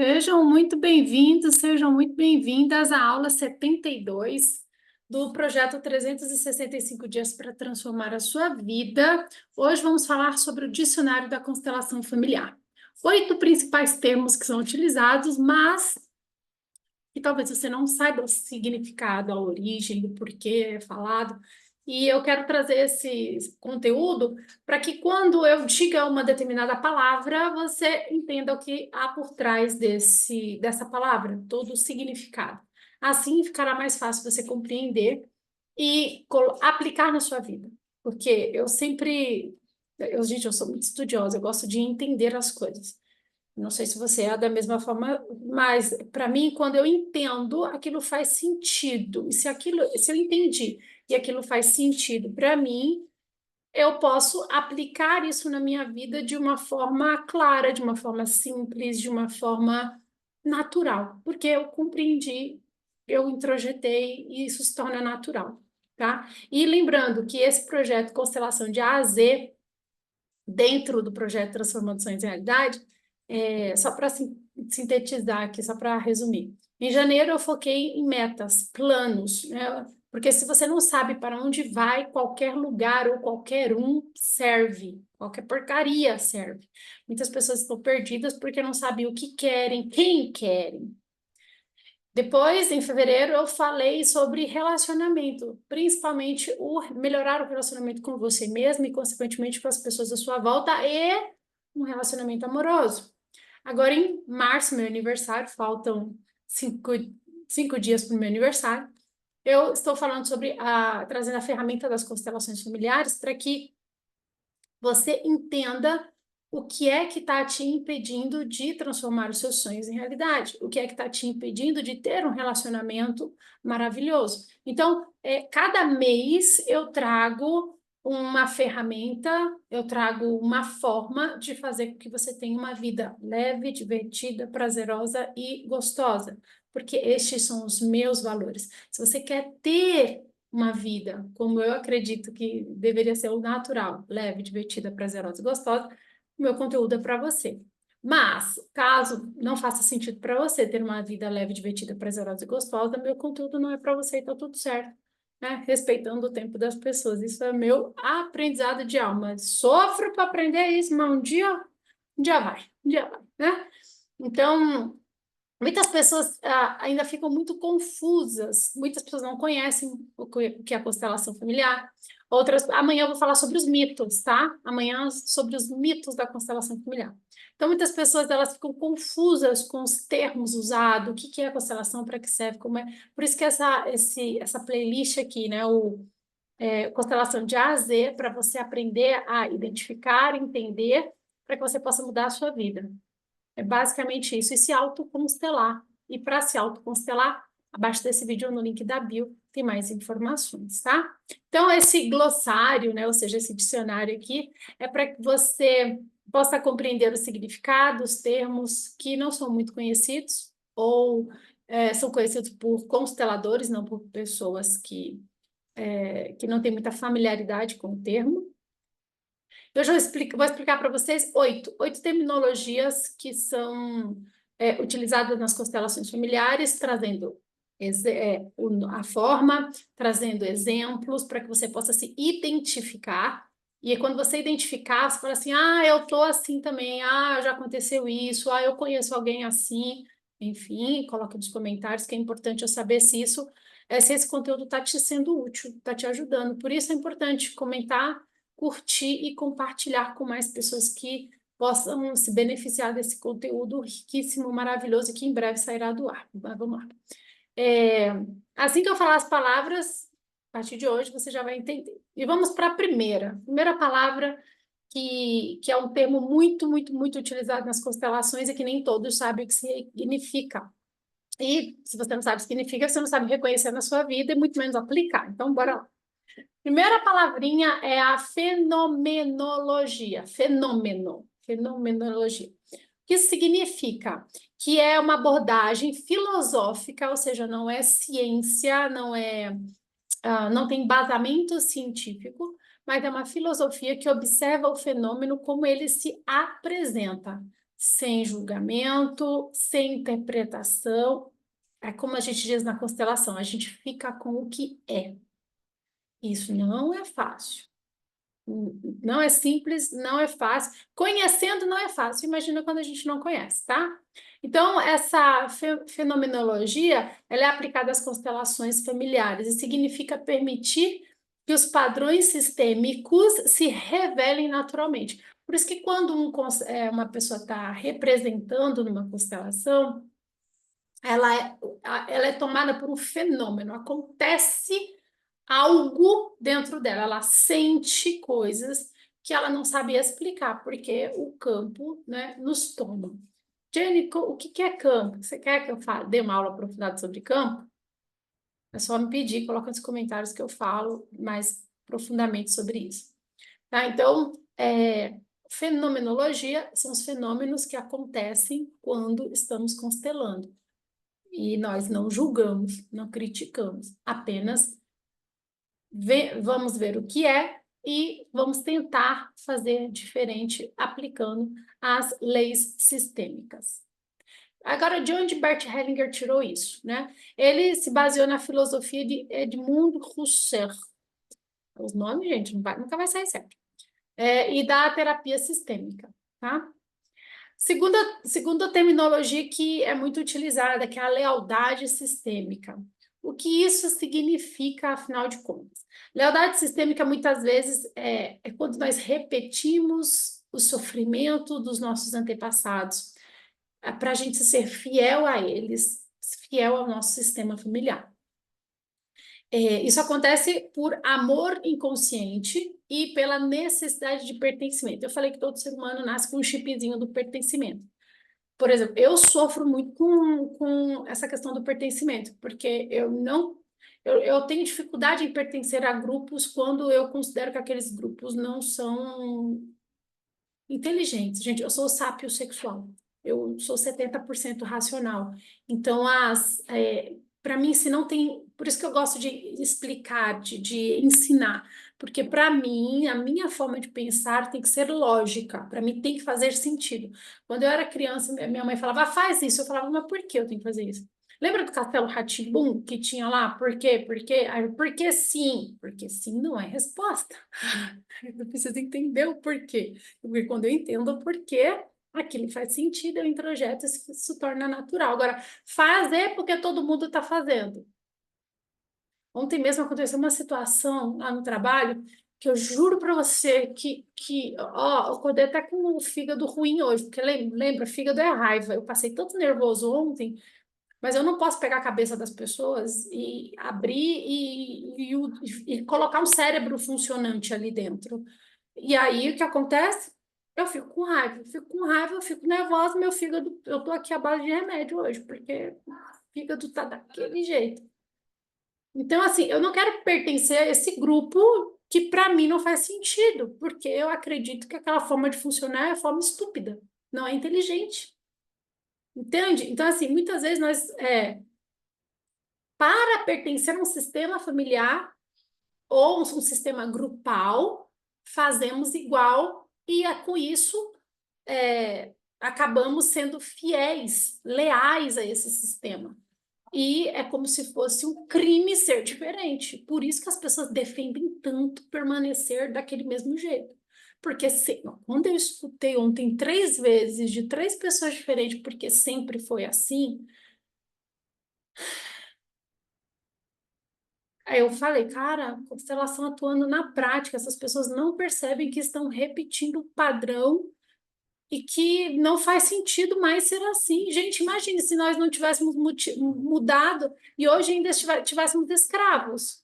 Sejam muito bem-vindos, sejam muito bem-vindas à aula 72 do projeto 365 Dias para Transformar a Sua Vida. Hoje vamos falar sobre o dicionário da constelação familiar. 8 principais termos que são utilizados, mas que talvez você não saiba o significado, a origem, do porquê é falado. E eu quero trazer esse conteúdo para que quando eu diga uma determinada palavra, você entenda o que há por trás dessa palavra, todo o significado. Assim ficará mais fácil você compreender e aplicar na sua vida. Porque gente, eu sou muito estudiosa, eu gosto de entender as coisas. Não sei se você é da mesma forma, mas para mim, quando eu entendo, aquilo faz sentido. E se eu entendi e aquilo faz sentido para mim, eu posso aplicar isso na minha vida de uma forma clara, de uma forma simples, de uma forma natural, porque eu compreendi, eu introjetei e isso se torna natural, tá? E lembrando que esse projeto Constelação de A a Z, dentro do projeto Transformando Sonhos em Realidade, só para sintetizar aqui, só para resumir. Em janeiro eu foquei em metas, planos, né? Porque se você não sabe para onde vai, qualquer lugar ou qualquer um serve, qualquer porcaria serve. Muitas pessoas estão perdidas porque não sabem o que querem, quem querem. Depois, em fevereiro, eu falei sobre relacionamento, principalmente melhorar o relacionamento com você mesmo e, consequentemente, com as pessoas à sua volta e um relacionamento amoroso. Agora, em março, meu aniversário, faltam cinco dias para o meu aniversário. Eu estou falando sobre trazendo a ferramenta das constelações familiares para que você entenda o que é que está te impedindo de transformar os seus sonhos em realidade, o que é que está te impedindo de ter um relacionamento maravilhoso. Então, cada mês eu trago uma ferramenta, eu trago uma forma de fazer com que você tenha uma vida leve, divertida, prazerosa e gostosa, porque estes são os meus valores. Se você quer ter uma vida como eu acredito que deveria ser o natural, leve, divertida, prazerosa e gostosa, o meu conteúdo é para você. Mas, caso não faça sentido para você ter uma vida leve, divertida, prazerosa e gostosa, meu conteúdo não é para você e tá tudo certo, né? Respeitando o tempo das pessoas. Isso é meu aprendizado de alma. Sofro para aprender isso, mas um dia vai, né? Então, muitas pessoas ainda ficam muito confusas, muitas pessoas não conhecem o que é a constelação familiar. Outras, amanhã eu vou falar sobre os mitos, tá? Amanhã sobre os mitos da constelação familiar. Então, muitas pessoas elas ficam confusas com os termos usados, o que que é a constelação, para que serve, como é. Por isso que essa playlist aqui, né? Constelação de A a Z, para você aprender a identificar, entender, para que você possa mudar a sua vida. É basicamente isso, e se autoconstelar. E para se autoconstelar, abaixo desse vídeo, no link da bio, tem mais informações, tá? Então, esse glossário, né, ou seja, esse dicionário aqui, é para que você possa compreender o significado, os termos que não são muito conhecidos, ou são conhecidos por consteladores, não por pessoas que não têm muita familiaridade com o termo. Eu já vou explicar para vocês oito terminologias que são utilizadas nas constelações familiares, trazendo a forma, trazendo exemplos para que você possa se identificar. E aí, quando você identificar, você fala assim: ah, eu tô assim também, ah, já aconteceu isso, ah, eu conheço alguém assim. Enfim, coloca nos comentários que é importante eu saber se esse conteúdo está te sendo útil, está te ajudando. Por isso é importante comentar, curtir e compartilhar com mais pessoas que possam se beneficiar desse conteúdo riquíssimo, maravilhoso, que em breve sairá do ar. Mas vamos lá. Assim que eu falar as palavras, a partir de hoje você já vai entender. E vamos para a primeira palavra, que é um termo muito, muito, muito utilizado nas constelações e que nem todos sabem o que significa. E se você não sabe o que significa, você não sabe reconhecer na sua vida e muito menos aplicar. Então, bora lá. Primeira palavrinha é a fenomenologia. Fenomenologia. O que isso significa? Que é uma abordagem filosófica, ou seja, não é ciência, não tem embasamento científico, mas é uma filosofia que observa o fenômeno como ele se apresenta, sem julgamento, sem interpretação. É como a gente diz na constelação, a gente fica com o que é. Isso não é fácil. Não é simples, não é fácil. Conhecendo não é fácil. Imagina quando a gente não conhece, tá? Então, essa fenomenologia, ela é aplicada às constelações familiares e significa permitir que os padrões sistêmicos se revelem naturalmente. Por isso que quando uma pessoa está representando numa constelação, ela é tomada por um fenômeno. Acontece algo dentro dela, ela sente coisas que ela não sabia explicar, porque o campo, né, nos toma. Jenny, o que é campo? Você quer que eu dê uma aula aprofundada sobre campo? É só me pedir, coloca nos comentários que eu falo mais profundamente sobre isso. Tá? Então, fenomenologia são os fenômenos que acontecem quando estamos constelando. E nós não julgamos, não criticamos, apenas vamos ver o que é e vamos tentar fazer diferente aplicando as leis sistêmicas. Agora, de onde Bert Hellinger tirou isso, né? Ele se baseou na filosofia de Edmund Husserl. Os nomes, gente, nunca vai sair certo. E da terapia sistêmica, tá? Segunda terminologia que é muito utilizada, que é a lealdade sistêmica. O que isso significa, afinal de contas? Lealdade sistêmica, muitas vezes, é quando nós repetimos o sofrimento dos nossos antepassados, para a gente ser fiel a eles, fiel ao nosso sistema familiar. Isso acontece por amor inconsciente e pela necessidade de pertencimento. Eu falei que todo ser humano nasce com um chipzinho do pertencimento. Por exemplo, eu sofro muito com essa questão do pertencimento, porque eu tenho dificuldade em pertencer a grupos quando eu considero que aqueles grupos não são inteligentes. Gente, eu sou sapiosexual, eu sou 70% racional. Então, para mim, se não tem. Por isso que eu gosto de explicar, de ensinar, porque para mim, a minha forma de pensar tem que ser lógica, para mim tem que fazer sentido. Quando eu era criança, minha mãe falava, faz isso. Eu falava, mas por que eu tenho que fazer isso? Lembra do Castelo rá que tinha lá? Por quê? Por quê? Aí, porque sim. Porque sim não é resposta. Eu preciso entender o porquê. Porque quando eu entendo o porquê, aquilo faz sentido, eu introjeto e se torna natural. Agora, fazer porque todo mundo está fazendo. Ontem mesmo aconteceu uma situação lá no trabalho que eu juro para você ó, eu acordei até com o fígado ruim hoje, porque lembra, fígado é raiva. Eu passei tanto nervoso ontem, mas eu não posso pegar a cabeça das pessoas e abrir e colocar um cérebro funcionante ali dentro. E aí, o que acontece? Eu fico com raiva, eu fico nervosa, meu fígado, eu tô aqui à base de remédio hoje, porque o fígado tá daquele jeito. Então, assim, eu não quero pertencer a esse grupo que para mim não faz sentido, porque eu acredito que aquela forma de funcionar é a forma estúpida, não é inteligente. Entende? Então, assim, muitas vezes para pertencer a um sistema familiar ou um sistema grupal, fazemos igual e com isso acabamos sendo fiéis, leais a esse sistema. E é como se fosse um crime ser diferente. Por isso que as pessoas defendem tanto permanecer daquele mesmo jeito. Porque quando eu escutei ontem 3 vezes de 3 pessoas diferentes, porque sempre foi assim, aí eu falei, cara, constelação atuando na prática, essas pessoas não percebem que estão repetindo o padrão e que não faz sentido mais ser assim. Gente, imagine se nós não tivéssemos mudado e hoje ainda tivéssemos escravos.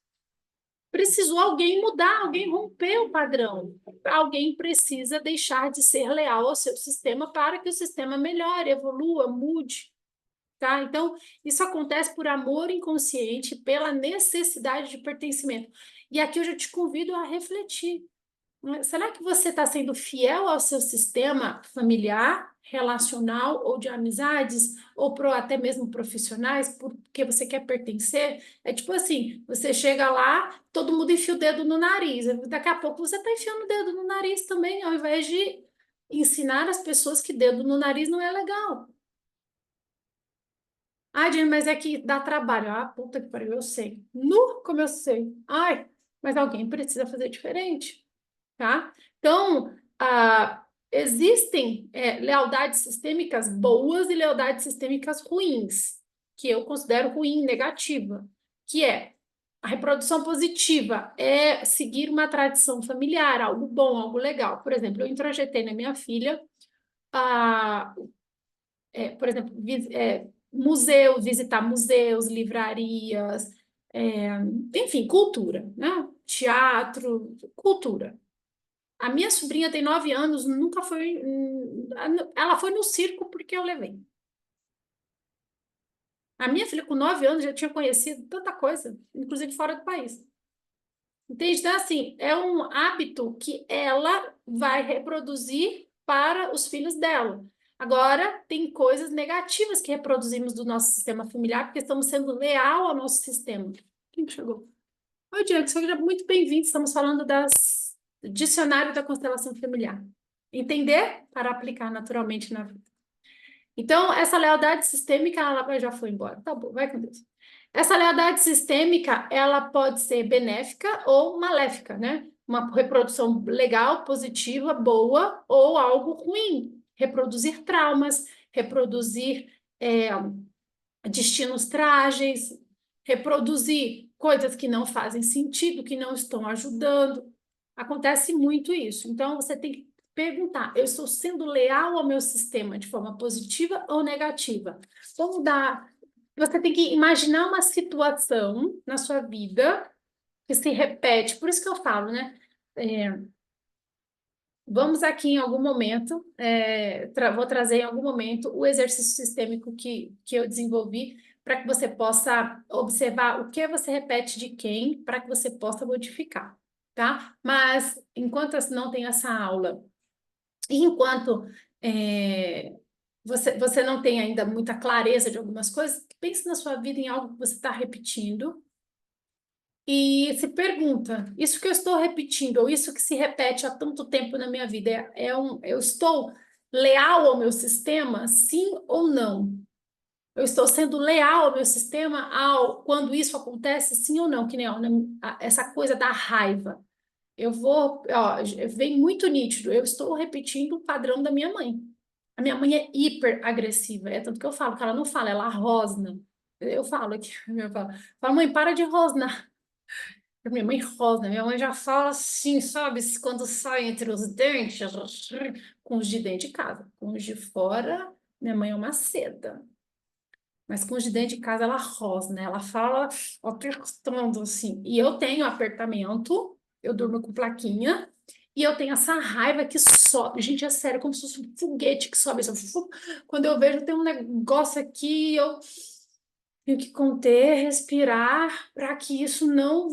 Precisou alguém mudar, alguém romper o padrão. Alguém precisa deixar de ser leal ao seu sistema para que o sistema melhore, evolua, mude. Tá? Então, isso acontece por amor inconsciente, pela necessidade de pertencimento. E aqui eu já te convido a refletir. Será que você está sendo fiel ao seu sistema familiar, relacional ou de amizades, ou até mesmo profissionais, porque você quer pertencer? É tipo assim, você chega lá, todo mundo enfia o dedo no nariz, daqui a pouco você está enfiando o dedo no nariz também, ao invés de ensinar as pessoas que dedo no nariz não é legal. Ai, Jane, mas é que dá trabalho. Ah, puta que pariu, eu sei. Nu, como eu sei. Ai, mas alguém precisa fazer diferente, tá? Então, existem lealdades sistêmicas boas e lealdades sistêmicas ruins, que eu considero ruim, negativa, que é a reprodução positiva é seguir uma tradição familiar, algo bom, algo legal. Por exemplo, eu introjetei na minha filha a por exemplo, museus, visitar museus, livrarias, enfim, cultura, né? Teatro, cultura. A minha sobrinha tem 9 anos, nunca foi. Ela foi no circo porque eu levei. A minha filha, com 9 anos, já tinha conhecido tanta coisa, inclusive fora do país. Entende? Então, assim, é um hábito que ela vai reproduzir para os filhos dela. Agora, tem coisas negativas que reproduzimos do nosso sistema familiar, porque estamos sendo leal ao nosso sistema. Quem que chegou? Oi, Diego, seja muito bem-vindo. Estamos falando das dicionário da constelação familiar. Entender para aplicar naturalmente na vida. Então, essa lealdade sistêmica, ela já foi embora. Tá bom, vai com Deus. Essa lealdade sistêmica, ela pode ser benéfica ou maléfica, né? Uma reprodução legal, positiva, boa, ou algo ruim. Reproduzir traumas, reproduzir destinos trágicos, reproduzir coisas que não fazem sentido, que não estão ajudando. Acontece muito isso. Então, você tem que perguntar: eu estou sendo leal ao meu sistema de forma positiva ou negativa? Vamos dar. Você tem que imaginar uma situação na sua vida que se repete. Por isso que eu falo, né? É, vamos aqui em algum momento, vou trazer em algum momento o exercício sistêmico que eu desenvolvi para que você possa observar o que você repete de quem, para que você possa modificar, tá? Mas enquanto não tem essa aula, e enquanto você não tem ainda muita clareza de algumas coisas, pense na sua vida em algo que você está repetindo e se pergunta: isso que eu estou repetindo, ou isso que se repete há tanto tempo na minha vida, eu estou leal ao meu sistema, sim ou não? Eu estou sendo leal ao meu sistema quando isso acontece, sim ou não? Que nem ó, essa coisa da raiva. Vem muito nítido. Eu estou repetindo o padrão da minha mãe. A minha mãe é hiper agressiva, é tanto que eu falo que ela não fala, ela rosna. Eu falo aqui, eu falo, mãe, para de rosnar. Minha mãe rosna, minha mãe já fala assim, sabe? Quando sai entre os dentes, com os de dentro de casa. Com os de fora, minha mãe é uma seda. Mas com os de dentro de casa, ela rosna, ela fala apertando assim. E eu tenho apertamento, eu durmo com plaquinha, e eu tenho essa raiva que sobe. Gente, é sério, como se fosse um foguete que sobe. Assim, quando eu vejo, tem um negócio aqui, eu tenho que conter, respirar, para que isso não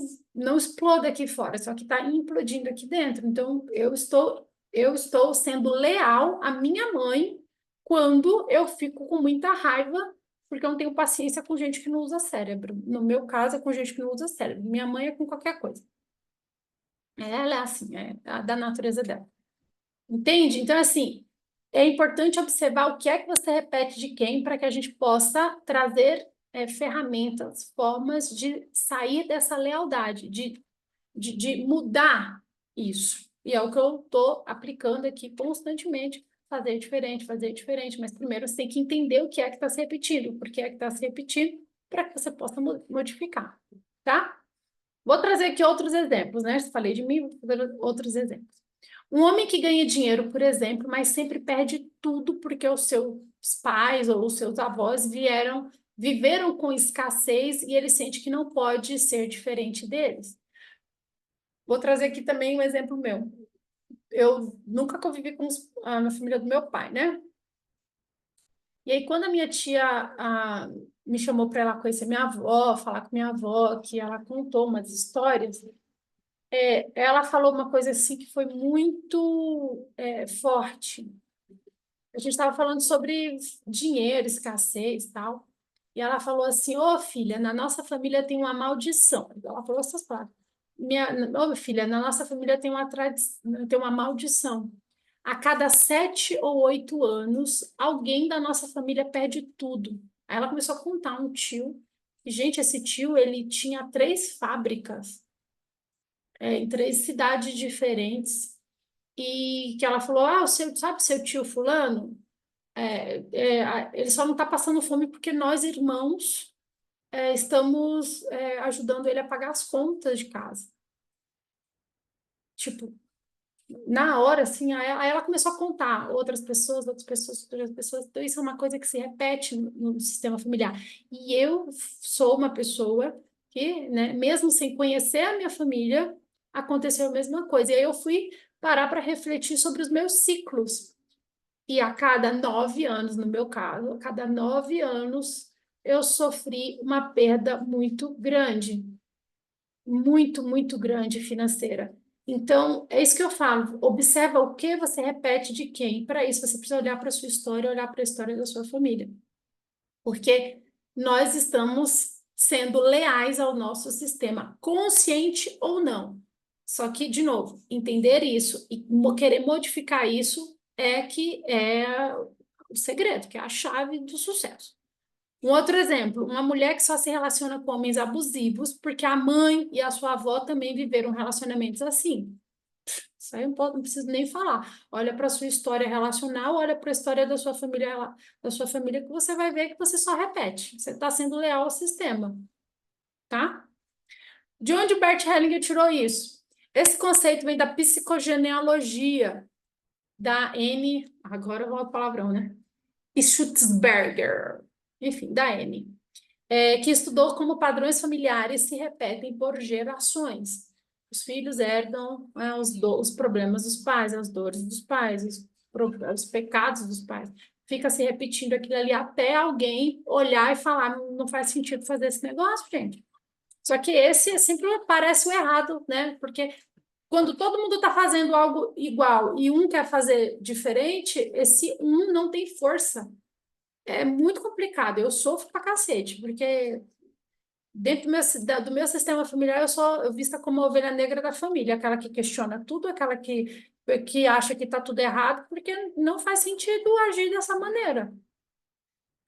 exploda aqui fora, só que está implodindo aqui dentro. Então, eu estou sendo leal à minha mãe quando eu fico com muita raiva, porque eu não tenho paciência com gente que não usa cérebro. No meu caso, é com gente que não usa cérebro. Minha mãe é com qualquer coisa. Ela é assim, da natureza dela. Entende? Então, assim, é importante observar o que é que você repete de quem para que a gente possa trazer ferramentas, formas de sair dessa lealdade, de mudar isso. E é o que eu estou aplicando aqui constantemente, fazer diferente. Mas primeiro você tem que entender o que é que está se repetindo, por que é que está se repetindo, para que você possa modificar, tá? Vou trazer aqui outros exemplos, né? Falei de mim, vou fazer outros exemplos. Um homem que ganha dinheiro, por exemplo, mas sempre perde tudo porque os seus pais ou os seus avós viveram com escassez e ele sente que não pode ser diferente deles. Vou trazer aqui também um exemplo meu. Eu nunca convivi com a família do meu pai, né? E aí, quando a minha tia me chamou para ela conhecer minha avó, falar com minha avó, que ela contou umas histórias, ela falou uma coisa assim que foi muito forte. A gente estava falando sobre dinheiro, escassez e tal. E ela falou assim: Ô filha, na nossa família tem uma maldição. Ela falou essas palavras. Ô filha, na nossa família tem uma maldição. a cada 7 ou 8 anos, alguém da nossa família perde tudo. Aí ela começou a contar um tio. E, gente, esse tio, ele tinha 3 fábricas, em 3 cidades diferentes. E que ela falou, ah, sabe seu tio fulano? Ele só não está passando fome porque nós, irmãos, estamos ajudando ele a pagar as contas de casa. Tipo, na hora, assim, aí ela começou a contar outras pessoas, outras pessoas. Então, isso é uma coisa que se repete no sistema familiar. E eu sou uma pessoa que, né, mesmo sem conhecer a minha família, aconteceu a mesma coisa. E aí eu fui parar para refletir sobre os meus ciclos. E a cada 9 anos, no meu caso, a cada 9 anos, eu sofri uma perda muito grande, muito grande financeira. Então, é isso que eu falo. Observa o que você repete de quem. Para isso, você precisa olhar para a sua história, olhar para a história da sua família. Porque nós estamos sendo leais ao nosso sistema, consciente ou não. Só que, de novo, entender isso e querer modificar isso é que é o segredo, que é a chave do sucesso. Um outro exemplo, uma mulher que só se relaciona com homens abusivos porque a mãe e a sua avó também viveram relacionamentos assim. Isso aí não preciso nem falar. Olha para a sua história relacional, olha para a história da sua família, que você vai ver que você só repete. Você está sendo leal ao sistema, tá? De onde Bert Hellinger tirou isso? Esse conceito vem da psicogenealogia da N, agora vou ao palavrão, né? Schutzberger, enfim, da N, que estudou como padrões familiares se repetem por gerações. Os filhos herdam os problemas dos pais, as dores dos pais, os pecados dos pais. Fica se repetindo aquilo ali até alguém olhar e falar: não faz sentido fazer esse negócio, gente. Só que esse sempre parece o errado, né? Porque quando todo mundo está fazendo algo igual e um quer fazer diferente, esse um não tem força. É muito complicado. Eu sofro pra cacete, porque dentro do meu sistema familiar, eu sou vista como a ovelha negra da família, aquela que questiona tudo, aquela que acha que está tudo errado, porque não faz sentido agir dessa maneira,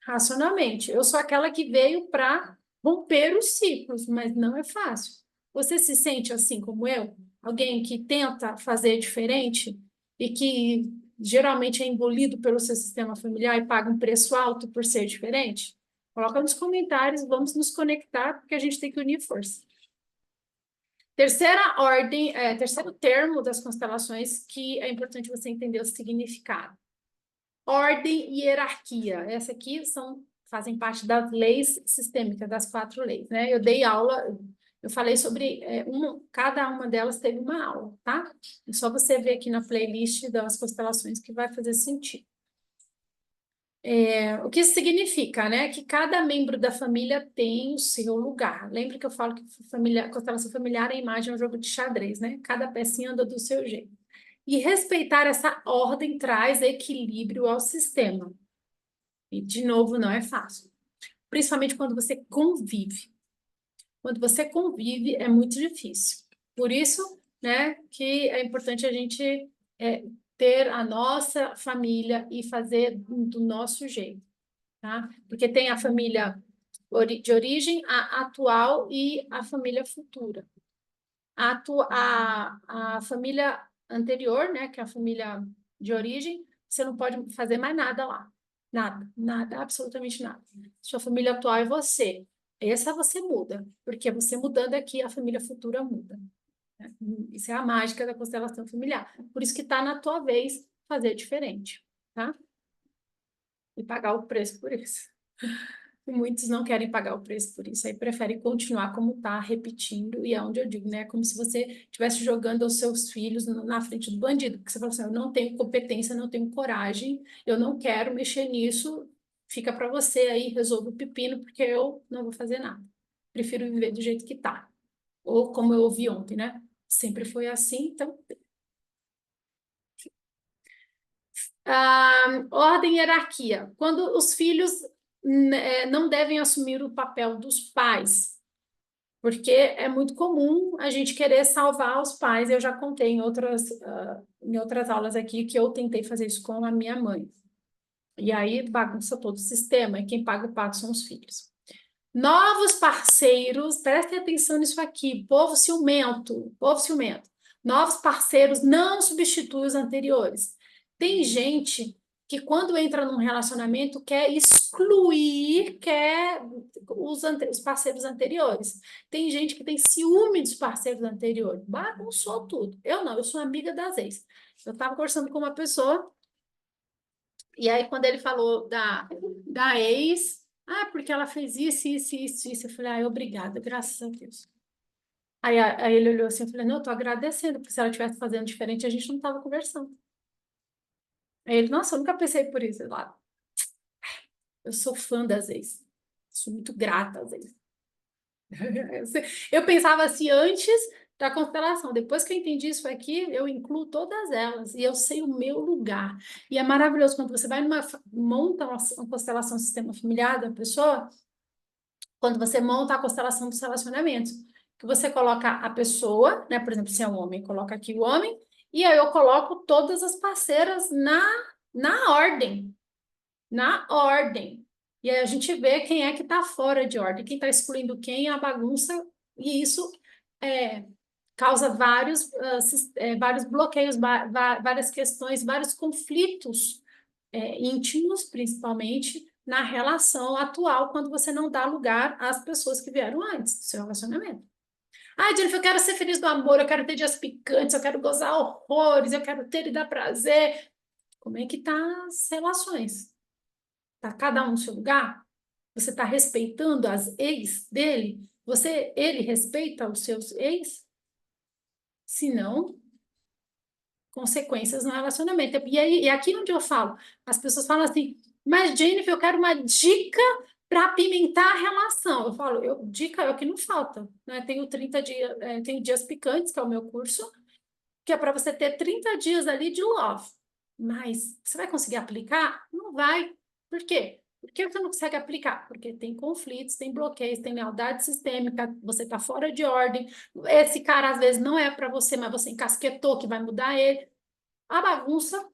racionalmente. Eu sou aquela que veio para romper os ciclos, mas não é fácil. Você se sente assim como eu? Alguém que tenta fazer diferente e que geralmente é engolido pelo seu sistema familiar e paga um preço alto por ser diferente? Coloca nos comentários, vamos nos conectar, porque a gente tem que unir força. Terceira ordem, terceiro termo das constelações que é importante você entender o significado. Ordem e hierarquia. Essa aqui fazem parte das leis sistêmicas, das 4 leis, né? Eu dei aula, eu falei sobre cada uma delas teve uma aula, tá? É só você ver aqui na playlist das constelações que vai fazer sentido. O que isso significa, né? Que cada membro da família tem o seu lugar. Lembra que eu falo que constelação familiar é a imagem, é um jogo de xadrez, né? Cada pecinha anda do seu jeito. E respeitar essa ordem traz equilíbrio ao sistema. E, de novo, não é fácil. Principalmente quando você convive. Quando você convive, é muito difícil. Por isso, né, que é importante a gente ter a nossa família e fazer do nosso jeito, tá? Porque tem a família de origem, a atual e a família futura. A família anterior, né, que é a família de origem, você não pode fazer mais nada lá. Nada, absolutamente nada. Sua família atual é você. Essa você muda, porque você mudando aqui, a família futura muda, né? Isso é a mágica da constelação familiar. Por isso que está na tua vez fazer diferente, tá? E pagar o preço por isso. E muitos não querem pagar o preço por isso, aí preferem continuar como está, repetindo, e é onde eu digo, né? É como se você estivesse jogando os seus filhos na frente do bandido, porque você fala assim: eu não tenho competência, não tenho coragem, eu não quero mexer nisso, fica para você aí, resolve o pepino, porque eu não vou fazer nada. Prefiro viver do jeito que está. Ou como eu ouvi ontem, né? Sempre foi assim, então. Ordem e hierarquia. Quando os filhos não devem assumir o papel dos pais. Porque é muito comum a gente querer salvar os pais. Eu já contei em outras aulas aqui que eu tentei fazer isso com a minha mãe. E aí bagunça todo o sistema, e quem paga o pato são os filhos. Novos parceiros, prestem atenção nisso aqui, povo ciumento, povo ciumento. Novos parceiros não substituem os anteriores. Tem gente que quando entra num relacionamento quer excluir, quer os parceiros anteriores. Tem gente que tem ciúme dos parceiros anteriores. Bagunçou tudo. Eu não, eu sou amiga das ex. Eu estava conversando com uma pessoa e aí, quando ele falou da ex, porque ela fez isso, isso, isso, isso. Eu falei, obrigada, graças a Deus. Aí ele olhou assim, eu falei, não, eu tô agradecendo, porque se ela estivesse fazendo diferente, a gente não tava conversando. Aí ele, nossa, eu nunca pensei por isso. Eu sou fã das ex. Sou muito grata às ex. Eu pensava assim antes da constelação. Depois que eu entendi isso aqui, eu incluo todas elas e eu sei o meu lugar. E é maravilhoso quando você vai monta uma constelação sistema familiar da pessoa, quando você monta a constelação dos relacionamentos, que você coloca a pessoa, né? Por exemplo, se é um homem, coloca aqui o homem, e aí eu coloco todas as parceiras na ordem, na ordem. E aí a gente vê quem é que está fora de ordem, quem está excluindo quem, a bagunça, e isso é, causa vários bloqueios, várias questões, vários conflitos íntimos, principalmente, na relação atual, quando você não dá lugar às pessoas que vieram antes do seu relacionamento. Jennifer, eu quero ser feliz do amor, eu quero ter dias picantes, eu quero gozar horrores, eu quero ter e dar prazer. Como é que tá as relações? Tá cada um no seu lugar? Você está respeitando as ex dele? Ele respeita os seus ex? Se não, consequências no relacionamento. E aqui onde eu falo, as pessoas falam assim, mas Jennifer, eu quero uma dica para apimentar a relação. Eu falo, dica é o que não falta, né? Tenho 30 dias, tenho dias picantes, que é o meu curso, que é para você ter 30 dias ali de love. Mas você vai conseguir aplicar? Não vai. Por quê? Por que você não consegue aplicar? Porque tem conflitos, tem bloqueios, tem lealdade sistêmica, você está fora de ordem. Esse cara, às vezes, não é para você, mas você encasquetou que vai mudar ele. A bagunça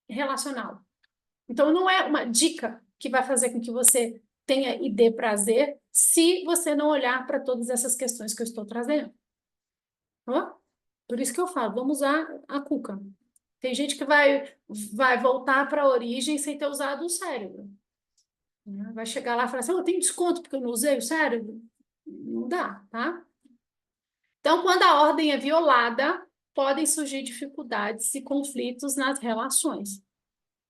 relacional. Então, não é uma dica que vai fazer com que você tenha e dê prazer se você não olhar para todas essas questões que eu estou trazendo. Tá? Por isso que eu falo, vamos usar a cuca. Tem gente que vai voltar para a origem sem ter usado o cérebro. Né? Vai chegar lá e falar assim, eu tenho desconto porque eu não usei o cérebro? Não dá, tá? Então, quando a ordem é violada, podem surgir dificuldades e conflitos nas relações.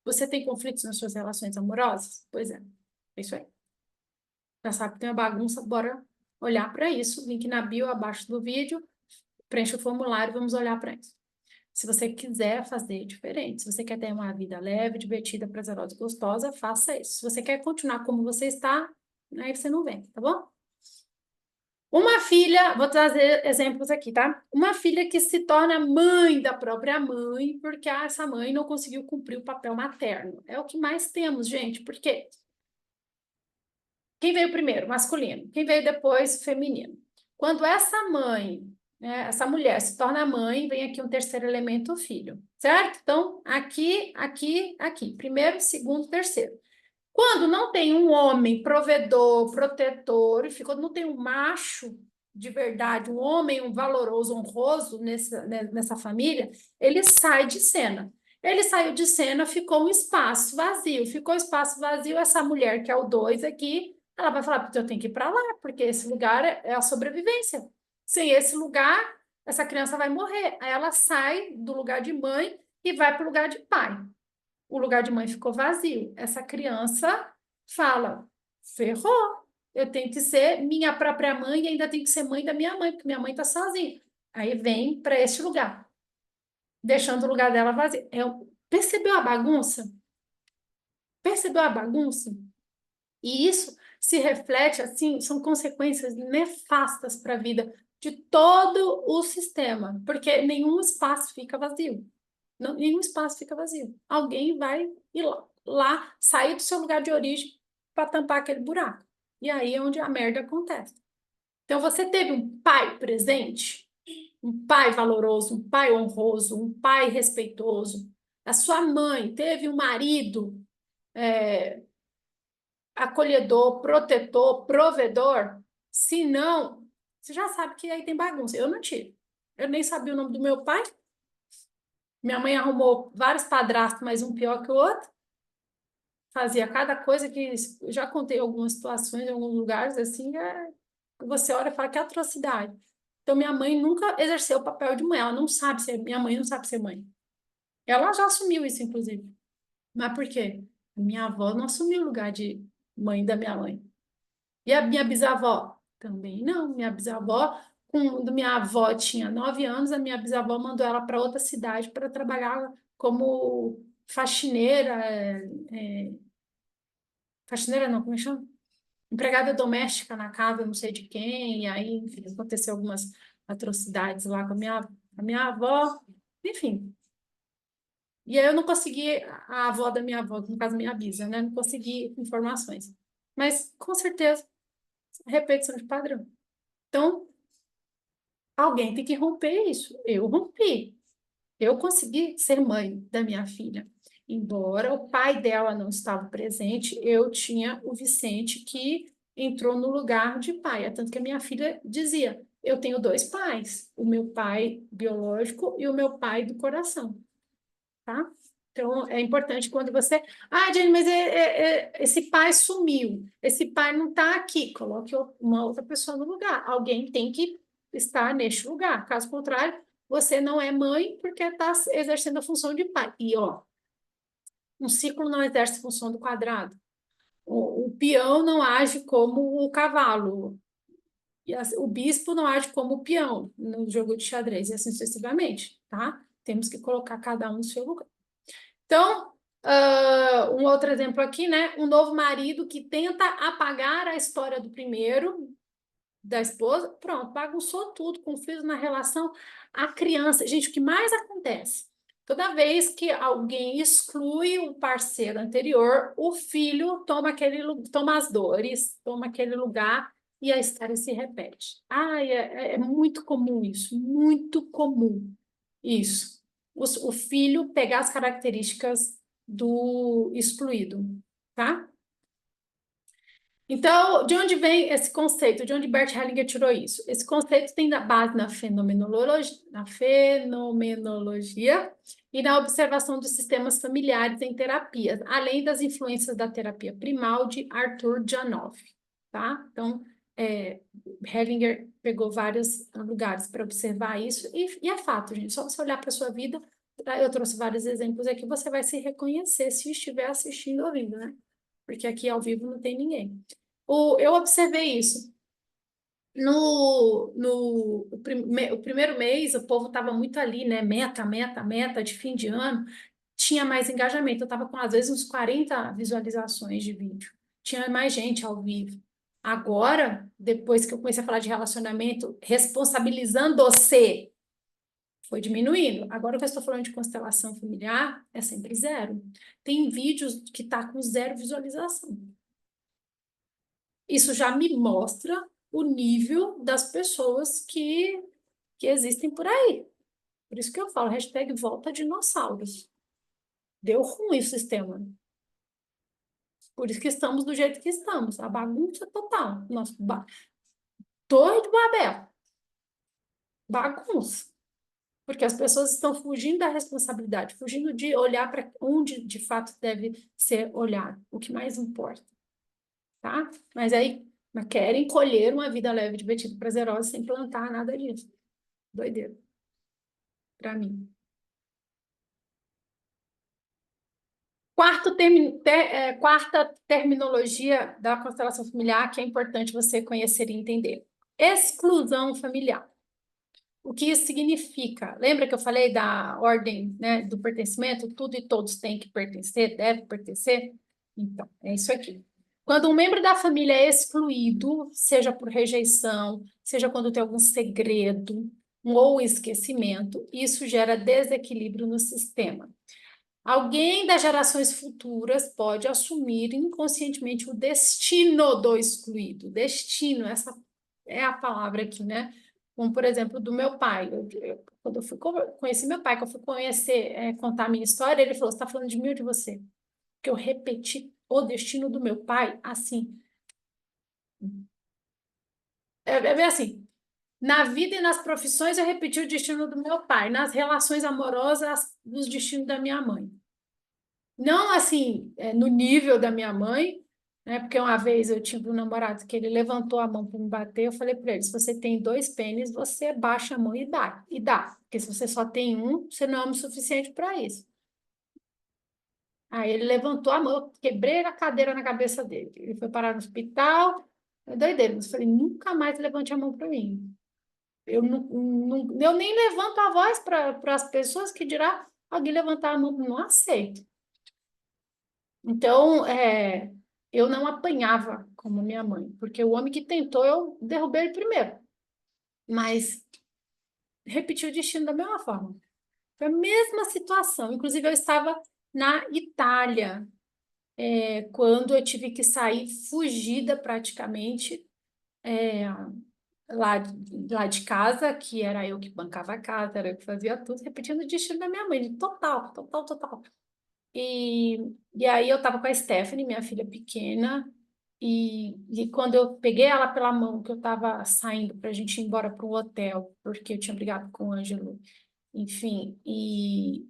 Você tem conflitos nas suas relações amorosas? Pois é isso aí. Já sabe que tem uma bagunça, bora olhar para isso. Link na bio abaixo do vídeo, preencha o formulário, vamos olhar para isso. Se você quiser fazer diferente, se você quer ter uma vida leve, divertida, prazerosa e gostosa, faça isso. Se você quer continuar como você está, aí você não vem, tá bom? Uma filha, vou trazer exemplos aqui, tá? Uma filha que se torna mãe da própria mãe, porque essa mãe não conseguiu cumprir o papel materno. É o que mais temos, gente, porque quem veio primeiro? Masculino. Quem veio depois? Feminino. Quando essa mãe, né, essa mulher se torna mãe, vem aqui um terceiro elemento, o filho, certo? Então, aqui, aqui, aqui. Primeiro, segundo, terceiro. Quando não tem um homem provedor, protetor, e quando não tem um macho de verdade, um homem, um valoroso, honroso nessa família, ele sai de cena. Ele saiu de cena, ficou um espaço vazio. Ficou espaço vazio, essa mulher, que é o dois aqui, ela vai falar, porque eu tenho que ir para lá, porque esse lugar é a sobrevivência. Sem esse lugar, essa criança vai morrer. Aí ela sai do lugar de mãe e vai para o lugar de pai. O lugar de mãe ficou vazio. Essa criança fala: ferrou, eu tenho que ser minha própria mãe e ainda tenho que ser mãe da minha mãe, porque minha mãe está sozinha. Aí vem para este lugar, deixando o lugar dela vazio. Percebeu a bagunça? Percebeu a bagunça? E isso se reflete, assim, são consequências nefastas para a vida de todo o sistema, porque nenhum espaço fica vazio. Não, nenhum espaço fica vazio. Alguém vai ir lá sair do seu lugar de origem para tampar aquele buraco. E aí é onde a merda acontece. Então, você teve um pai presente, um pai valoroso, um pai honroso, um pai respeitoso. A sua mãe teve um marido acolhedor, protetor, provedor. Se não, você já sabe que aí tem bagunça. Eu não tive. Eu nem sabia o nome do meu pai. Minha mãe arrumou vários padrastos, mas um pior que o outro. Fazia cada coisa que eu já contei algumas situações em alguns lugares assim, você olha e fala que atrocidade. Então minha mãe nunca exerceu o papel de mãe, ela não sabe ser, minha mãe não sabe ser mãe. Ela já assumiu isso inclusive. Mas por quê? Minha avó não assumiu o lugar de mãe da minha mãe. E a minha bisavó? Também não. Minha bisavó, quando minha avó tinha 9 anos, a minha bisavó mandou ela para outra cidade para trabalhar como faxineira, faxineira não, como é que chama? Empregada doméstica na casa, não sei de quem, e aí, enfim, aconteceu algumas atrocidades lá com a minha avó, enfim. E aí eu não consegui, a avó da minha avó, no caso minha bisa, né? Não consegui informações. Mas, com certeza, repetição de padrão. Então, alguém tem que romper isso. Eu rompi. Eu consegui ser mãe da minha filha. Embora o pai dela não estava presente, eu tinha o Vicente que entrou no lugar de pai. É tanto que a minha filha dizia: eu tenho dois pais, o meu pai biológico e o meu pai do coração, tá? Então, é importante quando você... Ah, Jenny, mas esse pai sumiu, esse pai não está aqui. Coloque uma outra pessoa no lugar. Alguém tem que estar neste lugar. Caso contrário, você não é mãe porque está exercendo a função de pai. E, ó, um círculo não exerce função do quadrado. O peão não age como o cavalo. E o bispo não age como o peão no jogo de xadrez, e assim sucessivamente, tá? Temos que colocar cada um no seu lugar. Então, um outro exemplo aqui, né? Um novo marido que tenta apagar a história do primeiro, da esposa, pronto, bagunçou tudo, conflito na relação. A criança, gente, o que mais acontece? Toda vez que alguém exclui o parceiro anterior, o filho toma as dores, toma aquele lugar e a história se repete. Ai, é muito comum isso, muito comum isso. O filho pegar as características do excluído, tá? Então, de onde vem esse conceito? De onde Bert Hellinger tirou isso? Esse conceito tem base na fenomenologia e na observação dos sistemas familiares em terapias, além das influências da terapia primal de Arthur Janov, tá? Então, Hellinger pegou vários lugares para observar isso e é fato, gente. Só você olhar para a sua vida, tá? Eu trouxe vários exemplos aqui, você vai se reconhecer se estiver assistindo ou ouvindo, né? Porque aqui ao vivo não tem ninguém. Eu observei isso. O primeiro mês, o povo estava muito ali, né? Meta, meta, meta de fim de ano. Tinha mais engajamento. Eu estava com, às vezes, uns 40 visualizações de vídeo. Tinha mais gente ao vivo. Agora, depois que eu comecei a falar de relacionamento, responsabilizando-se, foi diminuindo. Agora que eu estou falando de constelação familiar, é sempre zero. Tem vídeos que tá com zero visualização. Isso já me mostra o nível das pessoas que existem por aí. Por isso que eu falo, hashtag volta dinossauros. Deu ruim o sistema. Por isso que estamos do jeito que estamos. A bagunça total. Nosso Torre de Babel. Bagunça. Porque as pessoas estão fugindo da responsabilidade, fugindo de olhar para onde de fato deve ser olhado, o que mais importa, tá? Mas aí querem colher uma vida leve, divertida, prazerosa, sem plantar nada disso. Doideira, para mim. Quarta terminologia da constelação familiar que é importante você conhecer e entender. Exclusão familiar. O que isso significa? Lembra que eu falei da ordem, né, do pertencimento? Tudo e todos têm que pertencer, devem pertencer? Então, é isso aqui. Quando um membro da família é excluído, seja por rejeição, seja quando tem algum segredo ou esquecimento, isso gera desequilíbrio no sistema. Alguém das gerações futuras pode assumir inconscientemente o destino do excluído. Destino, é a palavra aqui, né? Como, por exemplo, do meu pai. Quando eu fui conheci meu pai, que eu fui conhecer, contar a minha história, ele falou: você está falando de mim ou de você? Que eu repeti o destino do meu pai, assim. É bem assim. Na vida e nas profissões, eu repeti o destino do meu pai. Nas relações amorosas, os destinos da minha mãe. Não assim, no nível da minha mãe, né? Porque uma vez eu tive um namorado que ele levantou a mão para me bater. Eu falei para ele: se você tem dois pênis, você baixa a mão e dá. E dá. Porque se você só tem um, você não é homem suficiente para isso. Aí ele levantou a mão, eu quebrei a cadeira na cabeça dele. Ele foi parar no hospital. É doideira. Mas eu falei: nunca mais levante a mão para mim. Eu nem levanto a voz para as pessoas que dirá alguém levantar a mão, não aceito. Então, eu não apanhava como minha mãe, porque o homem que tentou, eu derrubei ele primeiro, mas repeti o destino da mesma forma. Foi a mesma situação. Inclusive, eu estava na Itália, quando eu tive que sair fugida praticamente, lá de casa, que era eu que bancava a casa, era eu que fazia tudo, repetindo o destino da minha mãe, total, total, total. E aí eu estava com a Stephanie, minha filha pequena, e quando eu peguei ela pela mão, que eu estava saindo para a gente ir embora para o hotel, porque eu tinha brigado com o Ângelo, enfim, e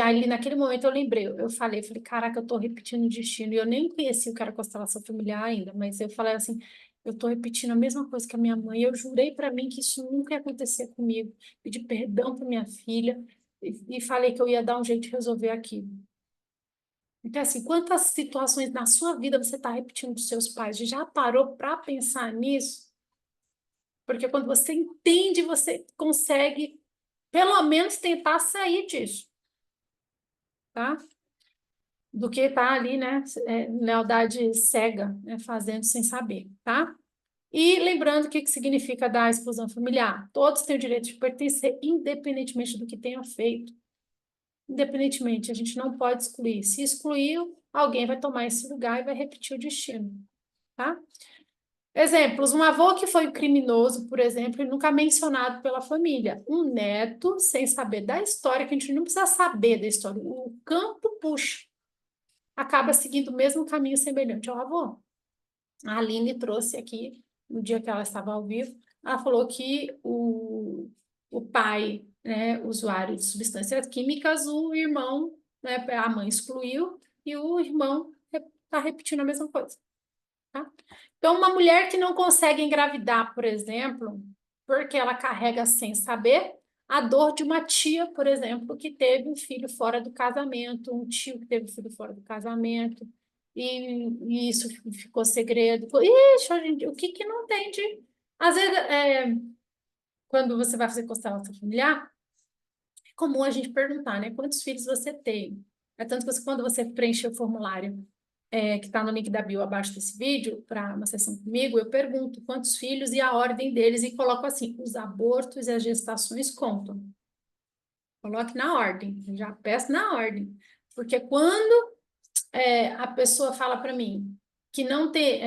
aí naquele momento eu lembrei, eu falei, caraca, eu estou repetindo o destino, e eu nem conhecia o que era constelação familiar ainda, mas eu falei assim, eu estou repetindo a mesma coisa que a minha mãe, eu jurei para mim que isso nunca ia acontecer comigo, pedi perdão para minha filha, e falei que eu ia dar um jeito de resolver aquilo. Então, assim, quantas situações na sua vida você está repetindo dos seus pais? Já parou para pensar nisso? Porque quando você entende, você consegue, pelo menos, tentar sair disso, tá? Do que estar ali, né? Lealdade cega, né? Fazendo sem saber, tá? E lembrando o que significa dar exclusão familiar. Todos têm o direito de pertencer, independentemente do que tenham feito. Independentemente, a gente não pode excluir. Se excluiu, alguém vai tomar esse lugar e vai repetir o destino, tá? Exemplos, um avô que foi criminoso, por exemplo, e nunca mencionado pela família. Um neto, sem saber da história, que a gente não precisa saber da história, o campo puxa, acaba seguindo o mesmo caminho semelhante ao avô. A Aline trouxe aqui, no dia que ela estava ao vivo, ela falou que o pai, né, usuário de substâncias químicas, o irmão, né, a mãe excluiu, e o irmão está repetindo a mesma coisa. Tá? Então, uma mulher que não consegue engravidar, por exemplo, porque ela carrega sem saber a dor de uma tia, por exemplo, que teve um filho fora do casamento, um tio que teve um filho fora do casamento, e isso ficou segredo. Ixi, o que que não tem de... Às vezes, quando você vai fazer constelação familiar, é comum a gente perguntar, né? Quantos filhos você tem? É tanto que quando você preenche o formulário que está no link da bio abaixo desse vídeo, para uma sessão comigo, eu pergunto quantos filhos e a ordem deles e coloco assim, os abortos e as gestações contam. Coloque na ordem, eu já peço na ordem. Porque quando a pessoa fala para mim que não tem,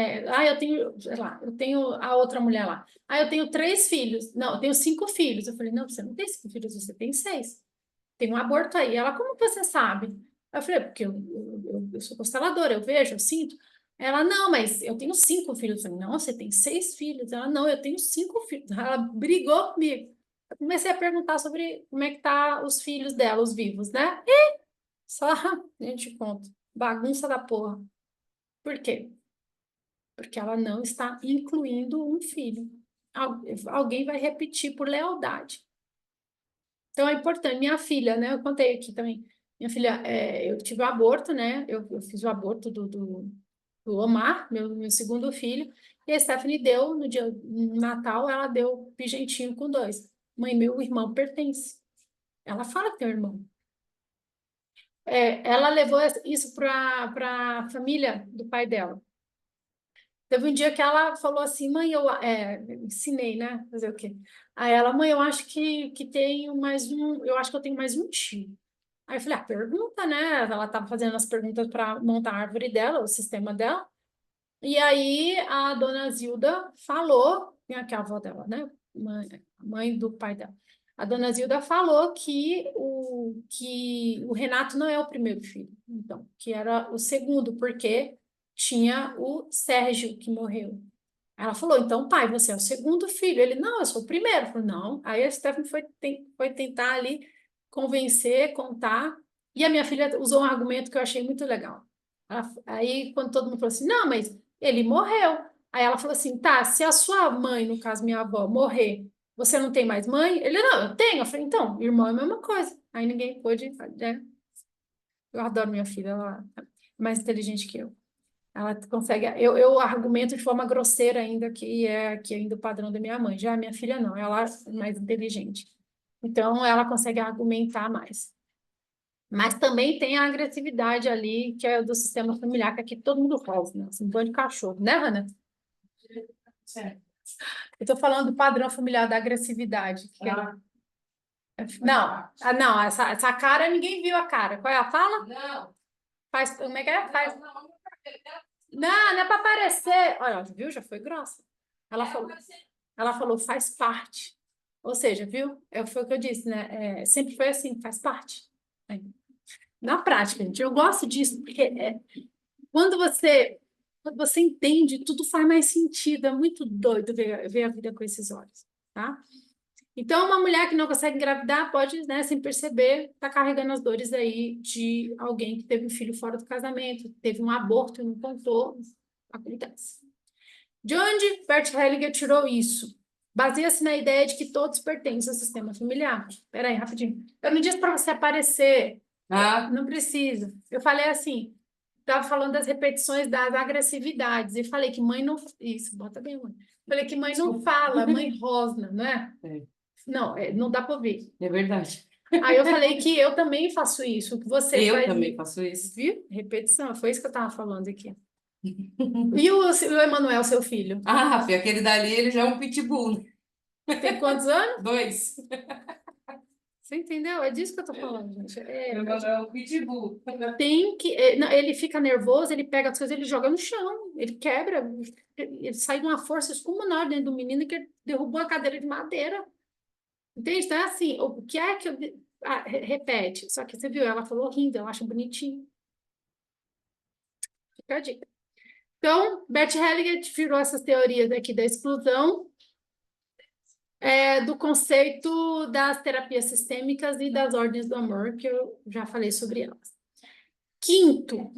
eu tenho, sei lá, eu tenho a outra mulher lá, eu tenho 3 filhos, não, eu tenho 5 filhos. Eu falei, não, você não tem 5 filhos, você tem 6. Tem um aborto aí. Ela, como que você sabe? Eu falei, porque eu sou consteladora, eu vejo, eu sinto. Ela, não, mas eu tenho 5 filhos. Eu falei, não, você tem 6 filhos. Ela, não, eu tenho 5 filhos. Ela brigou comigo. Eu comecei a perguntar sobre como é que tá os filhos dela, os vivos, né? E só a gente conta. Bagunça da porra. Por quê? Porque ela não está incluindo um filho. Alguém vai repetir por lealdade. Então é importante. Minha filha, né? Eu contei aqui também. Minha filha, eu tive o aborto, né? Eu fiz o aborto do Omar, meu segundo filho, e a Stephanie deu, no dia no Natal, ela deu pigentinho com 2. Mãe, meu irmão pertence. Ela fala que tem um irmão. Ela levou isso para a família do pai dela. Teve um dia que ela falou assim, mãe, eu ensinei, né? Fazer o quê? Aí ela, mãe, eu acho que tenho mais um, eu acho que eu tenho mais um tio. Aí eu falei, pergunta, né? Ela estava fazendo as perguntas para montar a árvore dela, o sistema dela. E aí a dona Zilda falou Tem aqui a avó dela, né? Mãe do pai dela. A dona Zilda falou que o Renato não é o primeiro filho, então, que era o segundo, porque tinha o Sérgio que morreu. Ela falou, então, pai, você é o segundo filho. Ele, não, eu sou o primeiro. Eu falei, não. Aí a Stephanie foi tentar ali convencer, contar, e a minha filha usou um argumento que eu achei muito legal. Aí, quando todo mundo falou assim, não, mas ele morreu. Aí ela falou assim, tá, se a sua mãe, no caso minha avó, morrer, você não tem mais mãe? Ele, não, eu tenho. Eu falei, então, irmão é a mesma coisa. Aí ninguém pôde, né? Eu adoro minha filha, ela é mais inteligente que eu. Ela consegue. Eu argumento de forma grosseira ainda que é ainda o padrão da minha mãe. Já a minha filha não, ela é mais inteligente. Então ela consegue argumentar mais. Mas também tem a agressividade ali, que é do sistema familiar, que aqui todo mundo faz, né? Assim, bando de cachorro, né, Hannah? Certo. Eu tô falando do padrão familiar da agressividade. Não, não, essa cara ninguém viu a cara. Qual é a fala? Não. Faz, como é que é? Faz. Não. Não, não é para aparecer. Olha, viu? Já foi grossa. Ela falou, faz parte. Ou seja, viu? Foi o que eu disse, né? Sempre foi assim, faz parte. É. Na prática, gente, eu gosto disso, porque quando você entende, tudo faz mais sentido. É muito doido ver a vida com esses olhos, tá? Então, uma mulher que não consegue engravidar pode, né, sem perceber, estar carregando as dores aí de alguém que teve um filho fora do casamento, teve um aborto e não contou. Acontece. De onde Bert Hellinger tirou isso? Baseia-se na ideia de que todos pertencem ao sistema familiar. Espera aí, rapidinho. Eu não disse para você aparecer. Não precisa. Eu falei assim, estava falando das repetições das agressividades e falei que mãe não... Isso, bota bem, mãe. Falei que mãe não fala, mãe rosna, não é? Não, não dá para ouvir. É verdade. Aí eu falei que eu também faço isso, que você Eu faz... também faço isso. Viu? Repetição, foi isso que eu estava falando aqui. E o Emanuel, seu filho? Ah, Fê, aquele dali, ele já é um pitbull, né? Tem quantos anos? 2. Você entendeu? É disso que eu tô falando, gente. É um pitbull. Tem que. Não, ele fica nervoso, ele pega as coisas, ele joga no chão, ele quebra, ele sai de uma força descomunal dentro do menino que derrubou a cadeira de madeira. Entende? Então é assim, o que é que eu. Repete. Só que você viu, ela falou rindo, eu acho bonitinho. Fica a dica. Então, Bert Hellinger tirou essas teorias aqui da exclusão. Do conceito das terapias sistêmicas e das ordens do amor, que eu já falei sobre elas. Quinto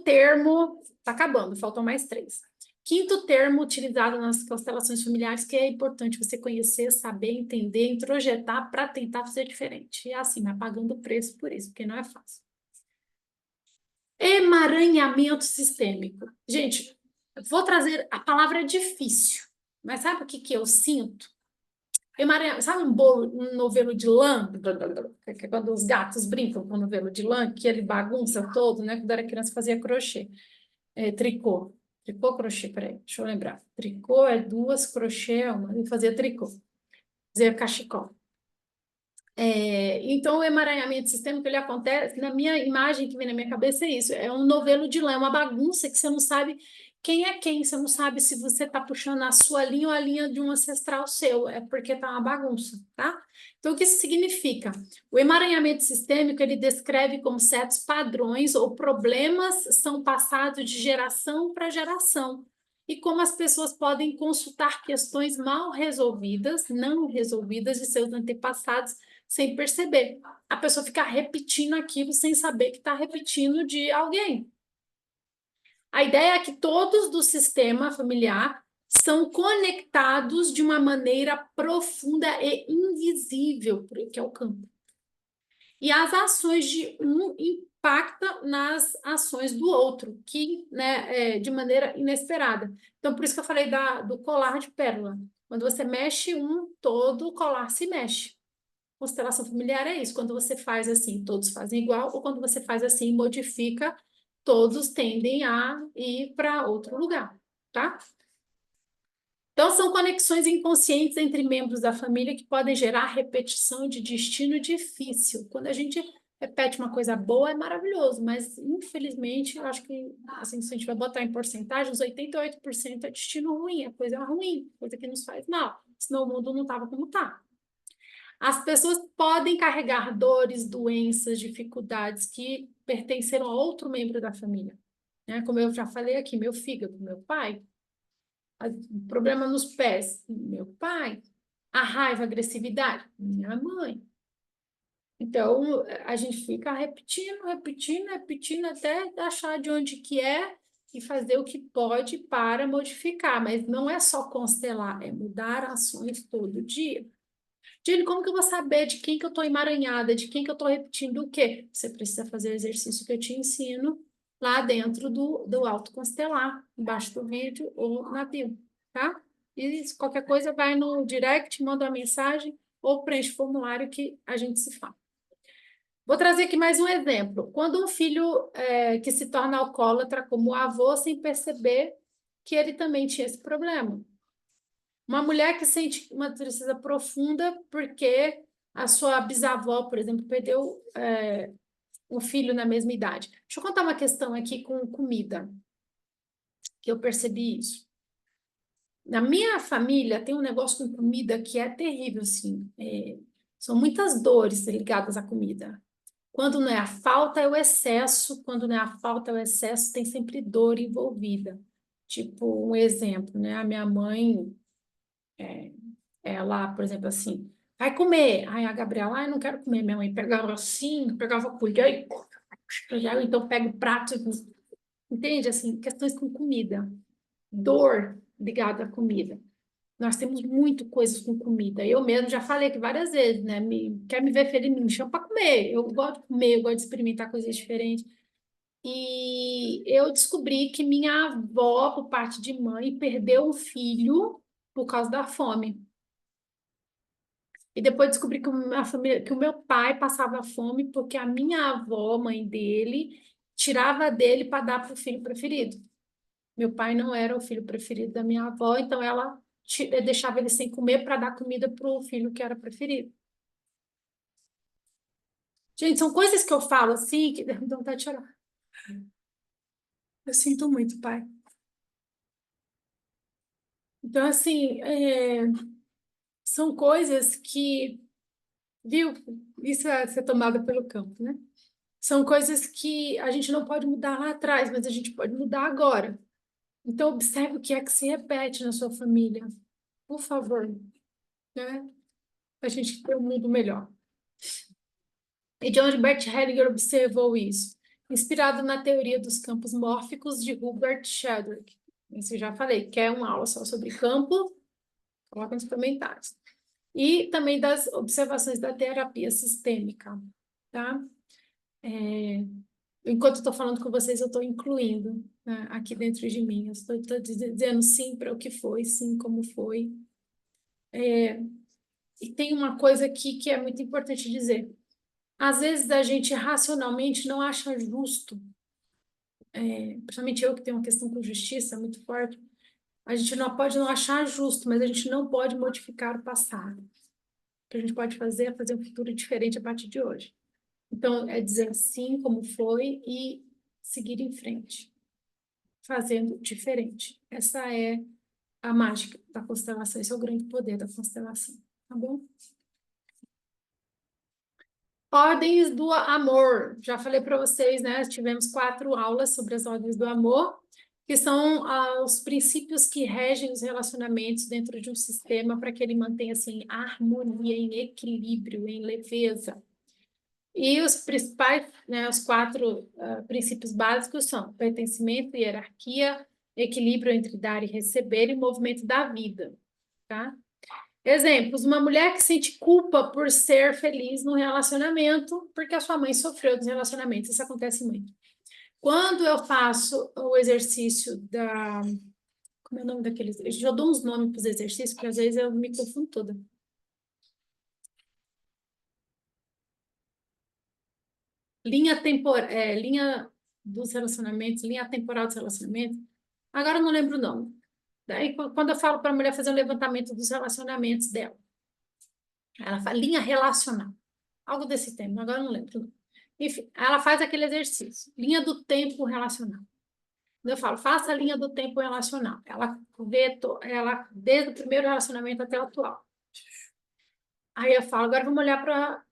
termo, está acabando, faltam mais 3. Quinto termo utilizado nas constelações familiares, que é importante você conhecer, saber, entender, introjetar para tentar fazer diferente. E é assim, mas pagando o preço por isso, porque não é fácil. Emaranhamento sistêmico. Gente, vou trazer a palavra difícil, mas sabe o que eu sinto? Sabe um novelo de lã? Que é quando os gatos brincam com o novelo de lã, que ele bagunça todo, né? Quando era criança fazia crochê. Tricô. Tricô, crochê, peraí, deixa eu lembrar. Tricô é 2, crochê é 1. E fazia tricô. Fazia cachecol. Então, o emaranhamento sistêmico, ele acontece, na minha imagem que vem na minha cabeça é isso, é um novelo de lã, é uma bagunça que você não sabe quem é quem, você não sabe se você está puxando a sua linha ou a linha de um ancestral seu, é porque está uma bagunça, tá? Então, o que isso significa? O emaranhamento sistêmico, ele descreve como certos padrões ou problemas são passados de geração para geração, e como as pessoas podem consultar questões mal resolvidas, não resolvidas de seus antepassados, sem perceber. A pessoa fica repetindo aquilo sem saber que está repetindo de alguém. A ideia é que todos do sistema familiar são conectados de uma maneira profunda e invisível, que é o campo. E as ações de um impactam nas ações do outro, que, né, de maneira inesperada. Então, por isso que eu falei do colar de pérola. Quando você mexe todo o colar se mexe. Constelação familiar é isso, quando você faz assim, todos fazem igual, ou quando você faz assim, modifica, todos tendem a ir para outro lugar, tá? Então, são conexões inconscientes entre membros da família que podem gerar repetição de destino difícil. Quando a gente repete uma coisa boa, é maravilhoso, mas infelizmente, eu acho que, assim, se a gente vai botar em porcentagem, uns 88% é destino ruim, é coisa ruim, coisa que nos faz mal, senão o mundo não estava como está. As pessoas podem carregar dores, doenças, dificuldades que pertenceram a outro membro da família, né? Como eu já falei aqui, meu fígado, meu pai, problema nos pés, meu pai, a raiva, a agressividade, minha mãe. Então, a gente fica repetindo, repetindo, repetindo até achar de onde que é e fazer o que pode para modificar, mas não é só constelar, é mudar ações todo dia. Jenny, como que eu vou saber de quem que eu estou emaranhada, de quem que eu estou repetindo o quê? Você precisa fazer o exercício que eu te ensino lá dentro do autoconstelar, embaixo do vídeo ou na bio, tá? E se qualquer coisa, vai no direct, manda uma mensagem ou preenche o formulário que a gente se fala. Vou trazer aqui mais um exemplo. Quando um filho que se torna alcoólatra como avô, sem perceber que ele também tinha esse problema. Uma mulher que sente uma tristeza profunda porque a sua bisavó, por exemplo, perdeu um filho na mesma idade. Deixa eu contar uma questão aqui com comida, que eu percebi isso. Na minha família tem um negócio com comida que é terrível, assim. São muitas dores ligadas à comida. Quando não é a falta, é o excesso. Quando não é a falta, é o excesso. Tem sempre dor envolvida. Tipo, um exemplo, né? A minha mãe, ela, por exemplo, assim, vai comer. Aí a Gabriela, eu não quero comer. Minha mãe pegava assim, pegava a colher e então pega o prato. Entende? Assim, questões com comida. Dor ligada à comida. Nós temos muito coisas com comida. Eu mesmo já falei aqui várias vezes, né? Quer me ver feliz, me chama para comer. Eu gosto de comer, eu gosto de experimentar coisas diferentes. E eu descobri que minha avó, por parte de mãe, perdeu um filho por causa da fome. E depois descobri que a família, que o meu pai passava fome porque a minha avó, mãe dele, tirava dele para dar para o filho preferido. Meu pai não era o filho preferido da minha avó, então ela deixava ele sem comer para dar comida para o filho que era preferido. Gente, são coisas que eu falo assim que dão vontade de chorar. Eu sinto muito, pai. Então, assim, são coisas que, viu? Isso é ser tomada pelo campo, né? São coisas que a gente não pode mudar lá atrás, mas a gente pode mudar agora. Então, observe o que é que se repete na sua família. Por favor, né? A gente ter um mundo melhor. E de onde Bert Hellinger observou isso? Inspirado na teoria dos campos mórficos de Hubert Sheldrake. Isso eu já falei, quer uma aula só sobre campo? Coloca nos comentários. E também das observações da terapia sistêmica, tá? Enquanto estou falando com vocês, eu estou incluindo, né, aqui dentro de mim. Eu estou dizendo sim para o que foi, sim como foi. E tem uma coisa aqui que é muito importante dizer. Às vezes a gente racionalmente não acha justo, principalmente eu que tenho uma questão com justiça muito forte, a gente não pode não achar justo, mas a gente não pode modificar o passado. O que a gente pode fazer é fazer um futuro diferente a partir de hoje. Então, é dizer sim como foi e seguir em frente, fazendo diferente. Essa é a mágica da constelação, esse é o grande poder da constelação, tá bom? Ordens do amor. Já falei para vocês, né? Tivemos 4 aulas sobre as ordens do amor, que são os princípios que regem os relacionamentos dentro de um sistema para que ele mantenha assim harmonia, em equilíbrio, em leveza. E os principais, né, os 4 princípios básicos são pertencimento, hierarquia, equilíbrio entre dar e receber e movimento da vida, tá? Exemplos, uma mulher que sente culpa por ser feliz no relacionamento, porque a sua mãe sofreu dos relacionamentos, isso acontece muito. Quando eu faço o exercício da... Como é o nome daqueles? Eu já dou uns nomes para os exercícios, porque às vezes eu me confundo toda. Linha dos relacionamentos, linha temporal dos relacionamentos. Agora eu não lembro o nome. Daí, quando eu falo para a mulher fazer um levantamento dos relacionamentos dela, ela fala linha relacional. Algo desse tema, agora eu não lembro. Enfim, ela faz aquele exercício, linha do tempo relacional. Eu falo, faça a linha do tempo relacional. Ela vê ela desde o primeiro relacionamento até o atual. Aí eu falo, agora vamos olhar para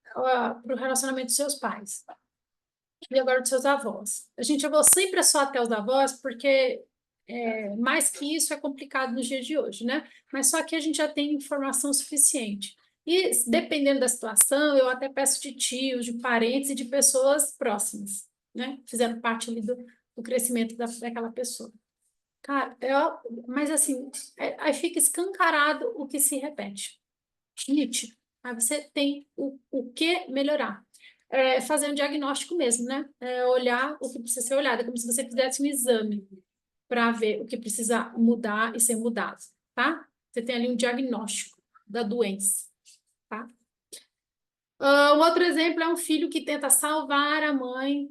o relacionamento dos seus pais. E agora dos seus avós. A gente, eu vou sempre só até os avós, porque mais que isso é complicado nos dias de hoje, né? Mas só que a gente já tem informação suficiente. E dependendo da situação, eu até peço de tios, de parentes e de pessoas próximas, né? Fizeram parte ali do crescimento daquela pessoa. Cara, mas assim, aí fica escancarado o que se repete. Nítido. Aí você tem o que melhorar. Fazer um diagnóstico mesmo, né? Olhar o que precisa ser olhado. É como se você fizesse um exame para ver o que precisa mudar e ser mudado, tá? Você tem ali um diagnóstico da doença, tá? Um outro exemplo é um filho que tenta salvar a mãe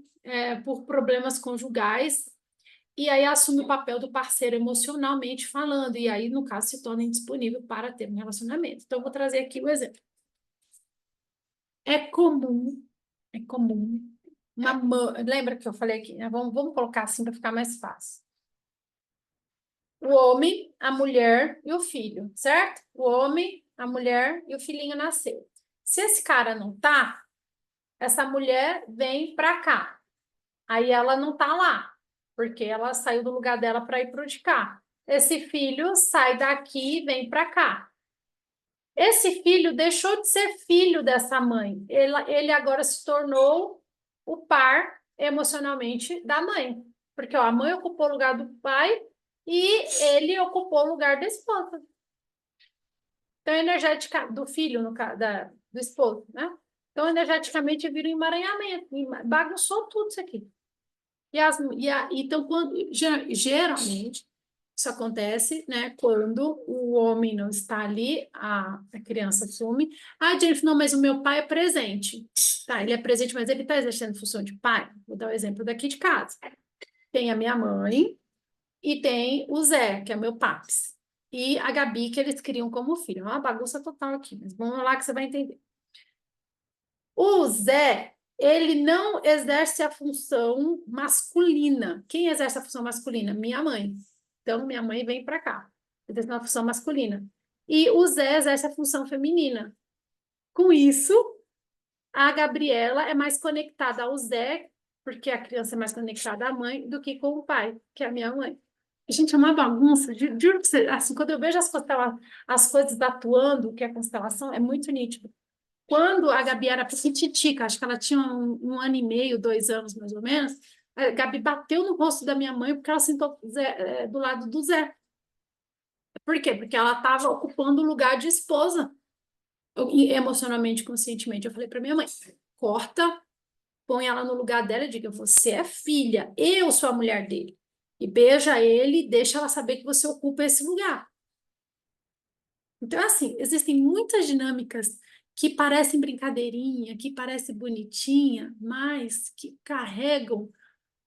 por problemas conjugais e aí assume o papel do parceiro emocionalmente falando, e aí, no caso, se torna indisponível para ter um relacionamento. Então, eu vou trazer aqui o exemplo. É comum, lembra que eu falei aqui, né? Vamos colocar assim para ficar mais fácil. O homem, a mulher e o filho, certo? O homem, a mulher e o filhinho nasceu. Se esse cara não tá, essa mulher vem para cá. Aí ela não tá lá, porque ela saiu do lugar dela para ir para o de cá. Esse filho sai daqui e vem para cá. Esse filho deixou de ser filho dessa mãe. Ele agora se tornou o par emocionalmente da mãe. Porque ó, a mãe ocupou o lugar do pai e ele ocupou o lugar da esposa. Então, energética do filho, no caso, do esposo, né? Então, energeticamente vira um emaranhamento, bagunçou tudo isso aqui. Então, geralmente, isso acontece, né, quando o homem não está ali, a criança assume. Ah, Jennifer, não, mas o meu pai é presente. Tá, ele é presente, mas ele está exercendo função de pai. Vou dar o exemplo daqui de casa. Tem a minha mãe e tem o Zé, que é meu paps. E a Gabi, que eles criam como filho. É uma bagunça total aqui, mas vamos lá que você vai entender. O Zé, ele não exerce a função masculina. Quem exerce a função masculina? Minha mãe. Então, minha mãe vem para cá, exerce a função masculina. E o Zé exerce a função feminina. Com isso, a Gabriela é mais conectada ao Zé, porque a criança é mais conectada à mãe, do que com o pai, que é a minha mãe. Gente, é uma bagunça. Juro pra você, assim, quando eu vejo as coisas atuando, o que é constelação, é muito nítido. Quando a Gabi era pequititica, acho que ela tinha um ano e meio, 2 anos mais ou menos, a Gabi bateu no rosto da minha mãe porque ela sentou do lado do Zé. Por quê? Porque ela estava ocupando o lugar de esposa, emocionalmente, conscientemente. Eu falei para minha mãe: corta, põe ela no lugar dela e diga: você é filha, eu sou a mulher dele. E beija ele, deixa ela saber que você ocupa esse lugar. Então, assim, existem muitas dinâmicas que parecem brincadeirinha, que parecem bonitinha, mas que carregam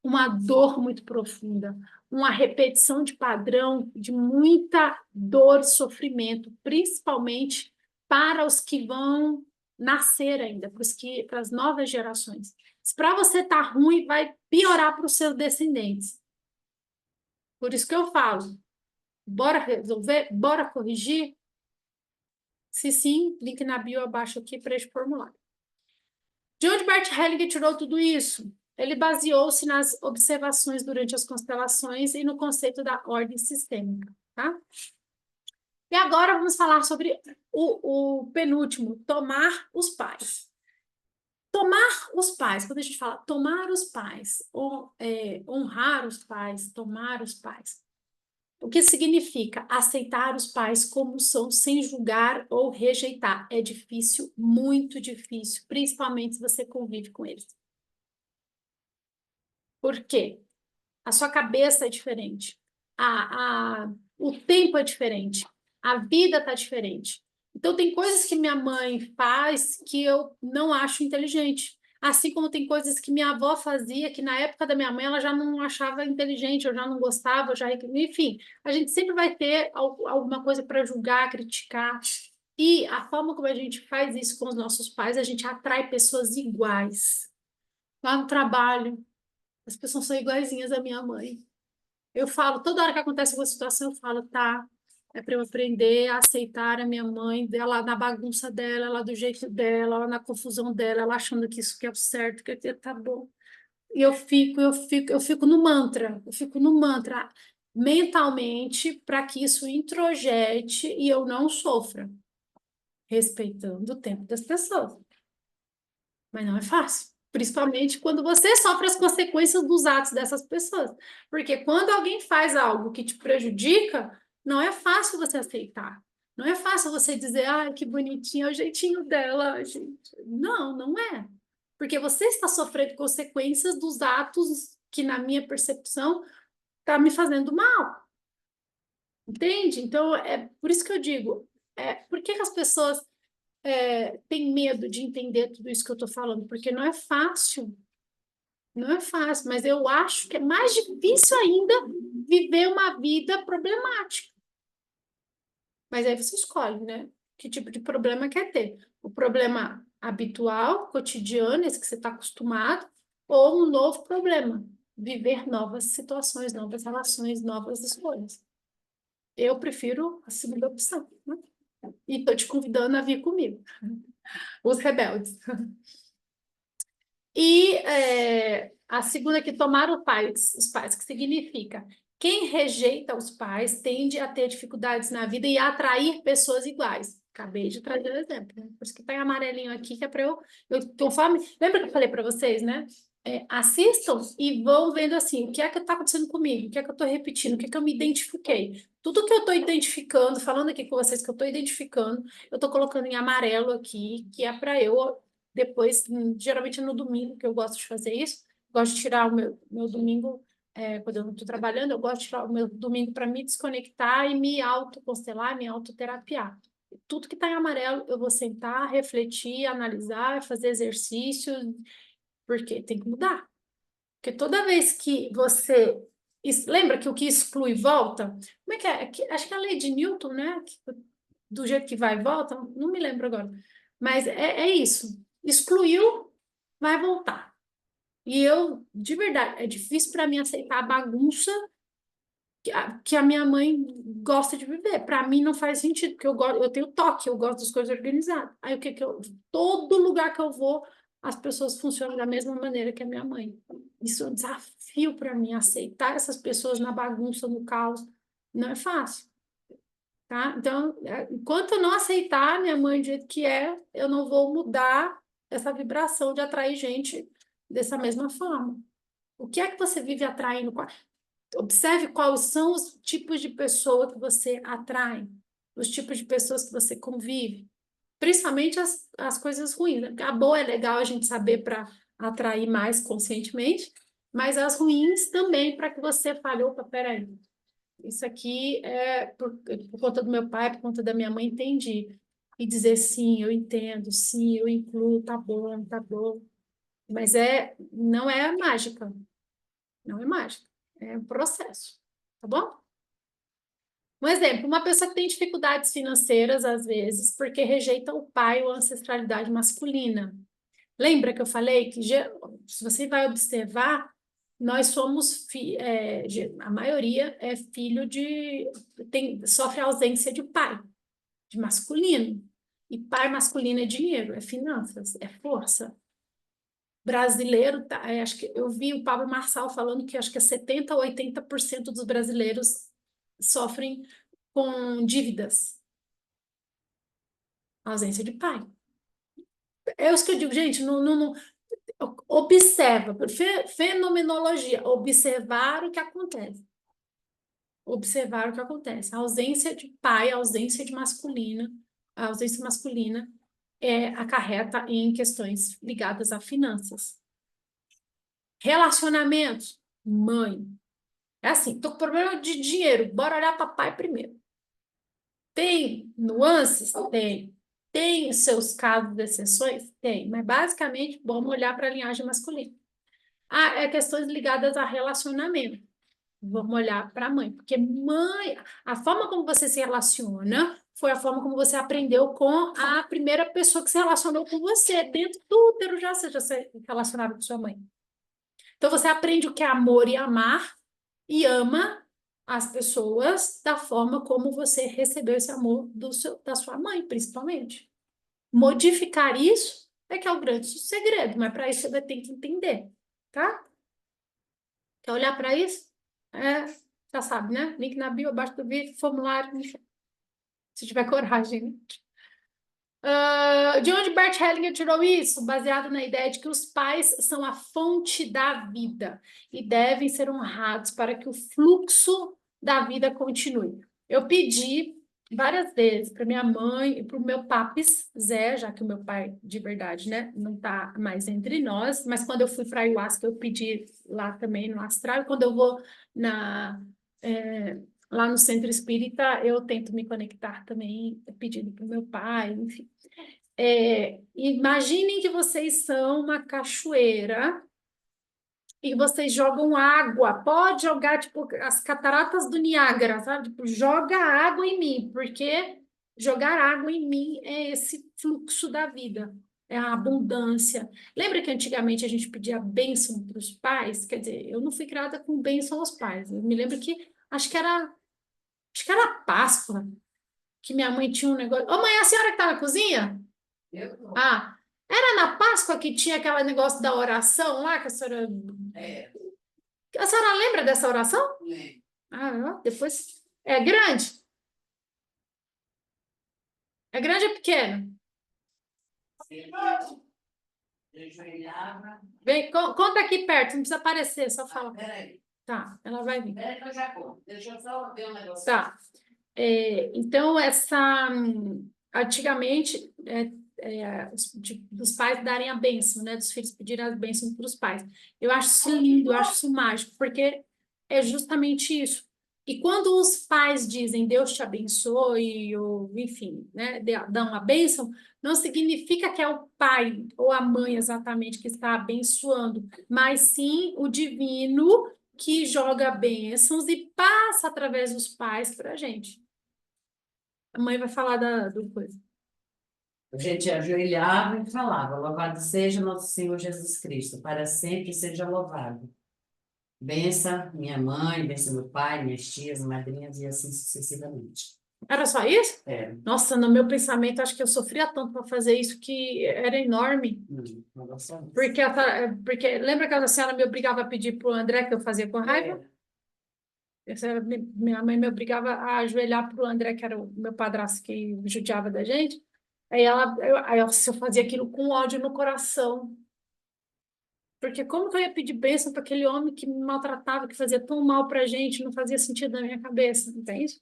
uma dor muito profunda, uma repetição de padrão de muita dor e sofrimento, principalmente para os que vão nascer ainda, para as novas gerações. Se para você tá ruim, vai piorar para os seus descendentes. Por isso que eu falo, bora resolver, bora corrigir. Se sim, link na bio abaixo aqui para este formulário. De onde Bert Hellinger tirou tudo isso? Ele baseou-se nas observações durante as constelações e no conceito da ordem sistêmica, tá? E agora vamos falar sobre o penúltimo, tomar os pais. Tomar os pais, quando a gente fala tomar os pais, ou honrar os pais, tomar os pais, o que significa aceitar os pais como são, sem julgar ou rejeitar? É difícil, muito difícil, principalmente se você convive com eles. Por quê? A sua cabeça é diferente, o tempo é diferente, a vida está diferente. Então, tem coisas que minha mãe faz que eu não acho inteligente. Assim como tem coisas que minha avó fazia, que na época da minha mãe ela já não achava inteligente, eu já não gostava, enfim, a gente sempre vai ter alguma coisa para julgar, criticar. E a forma como a gente faz isso com os nossos pais, a gente atrai pessoas iguais. lá no trabalho, as pessoas são iguaizinhas à minha mãe. Eu falo, toda hora que acontece uma situação, eu falo, tá, é para eu aprender a aceitar a minha mãe, dela na bagunça dela, ela do jeito dela, ela na confusão dela, ela achando que isso que é o certo, tá bom. E eu fico no mantra, eu fico no mantra mentalmente para que isso introjete e eu não sofra, respeitando o tempo das pessoas. Mas não é fácil, principalmente quando você sofre as consequências dos atos dessas pessoas. Porque quando alguém faz algo que te prejudica, não é fácil você aceitar. Não é fácil você dizer, ai, que bonitinho, é o jeitinho dela, gente. Não, não é. Porque você está sofrendo consequências dos atos que, na minha percepção, está me fazendo mal. Entende? Então, é por isso que eu digo, por que que as pessoas têm medo de entender tudo isso que eu estou falando? Porque não é fácil. Não é fácil, mas eu acho que é mais difícil ainda viver uma vida problemática. Mas aí você escolhe, né? Que tipo de problema quer ter? O problema habitual, cotidiano, esse que você está acostumado, ou um novo problema, viver novas situações, novas relações, novas escolhas. Eu prefiro a segunda opção, né? E estou te convidando a vir comigo, os rebeldes. E a segunda que tomar os pais, que significa quem rejeita os pais tende a ter dificuldades na vida e a atrair pessoas iguais. Acabei de trazer o exemplo, né? Por isso que está em amarelinho aqui, que é para conforme, lembra que eu falei para vocês, né? Assistam e vão vendo assim, o que é que está acontecendo comigo, o que é que eu estou repetindo, o que é que eu me identifiquei. Tudo que eu estou identificando, falando aqui com vocês que eu estou identificando, eu estou colocando em amarelo aqui, que é para eu depois, geralmente no domingo, que eu gosto de fazer isso, gosto de tirar o meu domingo, quando eu não estou trabalhando, eu gosto de tirar o meu domingo para me desconectar e me autoconstelar, me autoterapiar. Tudo que está em amarelo, eu vou sentar, refletir, analisar, fazer exercício, porque tem que mudar. Porque toda vez que você. Lembra que o que exclui volta? Como é que é? Acho que é a lei de Newton, né? Do jeito que vai e volta, não me lembro agora. Mas é isso. Excluiu, vai voltar. E eu, de verdade, é difícil para mim aceitar a bagunça que a minha mãe gosta de viver. Para mim não faz sentido, porque eu tenho toque, eu gosto das coisas organizadas. Aí o que que eu. Todo lugar que eu vou, as pessoas funcionam da mesma maneira que a minha mãe. Isso é um desafio para mim, aceitar essas pessoas na bagunça, no caos. Não é fácil. Tá? Então, enquanto eu não aceitar minha mãe do jeito que é, eu não vou mudar essa vibração de atrair gente dessa mesma forma. O que é que você vive atraindo? Observe quais são os tipos de pessoa que você atrai, os tipos de pessoas que você convive, principalmente as coisas ruins, né? A boa é legal a gente saber para atrair mais conscientemente, mas as ruins também para que você fale, opa, peraí, isso aqui é por conta do meu pai, por conta da minha mãe, entendi. E dizer sim, eu entendo, sim, eu incluo, tá bom, tá bom. Mas não é mágica, não é mágica, é um processo, tá bom? Um exemplo, uma pessoa que tem dificuldades financeiras, às vezes, porque rejeita o pai ou a ancestralidade masculina. Lembra que eu falei que, se você vai observar, nós somos, a maioria é filho sofre ausência de pai, de masculino. E pai masculino é dinheiro, é finanças, é força. Brasileiro, acho que eu vi o Pablo Marçal falando que acho que 70% ou 80% dos brasileiros sofrem com dívidas, ausência de pai. É isso que eu digo, gente, não, observa, fenomenologia, observar o que acontece. Observar o que acontece. A ausência de pai, a ausência de masculina, a ausência masculina acarreta em questões ligadas a finanças. Relacionamentos, mãe. É assim, tô com problema de dinheiro, bora olhar para pai primeiro. Tem nuances? Tem. Tem seus casos de exceções? Tem, mas basicamente vamos olhar para a linhagem masculina. Questões ligadas a relacionamento. Vamos olhar para a mãe, porque mãe, a forma como você se relaciona foi a forma como você aprendeu com a primeira pessoa que se relacionou com você. Dentro do útero já você já se relacionava com sua mãe. Então, você aprende o que é amor e amar, e ama as pessoas da forma como você recebeu esse amor da sua mãe, principalmente. Modificar isso é que é o grande segredo, mas para isso você vai ter que entender, tá? Quer olhar para isso? É, já sabe, né? Link na bio, abaixo do vídeo, formulário, enfim, se tiver coragem, né? De onde Bert Hellinger tirou isso? Baseado na ideia de que os pais são a fonte da vida e devem ser honrados para que o fluxo da vida continue. Eu pedi várias vezes para minha mãe e para o meu papis, Zé, já que o meu pai de verdade, né, não está mais entre nós, mas quando eu fui para Ayahuasca, eu pedi lá também no astral, e quando eu vou na... é, lá no centro espírita, eu tento me conectar também, pedindo para o meu pai, enfim. Imaginem que vocês são uma cachoeira e vocês jogam água. Pode jogar, tipo, as cataratas do Niágara, sabe? Tipo, joga água em mim, porque jogar água em mim é esse fluxo da vida, é a abundância. Lembra que antigamente a gente pedia bênção para os pais? Quer dizer, eu não fui criada com bênção aos pais. Eu me lembro que acho que era Páscoa, que minha mãe tinha um negócio. Ô, mãe, a senhora que tá na cozinha? Eu não. Ah, era na Páscoa que tinha aquele negócio da oração lá, que a senhora... É, A senhora lembra dessa oração? né? Ah, ó, depois... É grande? É grande ou pequeno? Eu ajoelhava. Vem, conta aqui perto, não precisa aparecer, só fala. Peraí, Tá, ela vai vir. peraí que eu já conto. Deixa eu só ver um negócio. Tá. Então, antigamente, dos pais darem a bênção, né? Dos filhos pedirem a bênção para os pais. Eu acho isso lindo, eu acho isso mágico, porque é justamente isso. E quando os pais dizem Deus te abençoe, ou enfim, né, dão a bênção, não significa que é o pai ou a mãe exatamente que está abençoando, mas sim o divino que joga bênçãos e passa através dos pais para a gente. A mãe vai falar do coisa. A gente ajoelhava e falava: Louvado seja nosso Senhor Jesus Cristo, para sempre seja louvado. Bença minha mãe, bença meu pai, minhas tias, madrinhas e assim sucessivamente. Era só isso? É, Nossa, no meu pensamento, acho que eu sofria tanto para fazer isso que era enorme. não gosto disso. Porque lembra que a senhora me obrigava a pedir para o André que eu fazia com raiva? É, Minha mãe me obrigava a ajoelhar para o André, que era o meu padrasto que judiava da gente. Aí eu fazia aquilo com ódio no coração. Porque como que eu ia pedir bênção para aquele homem que me maltratava, que fazia tão mal para a gente, não fazia sentido na minha cabeça, entende?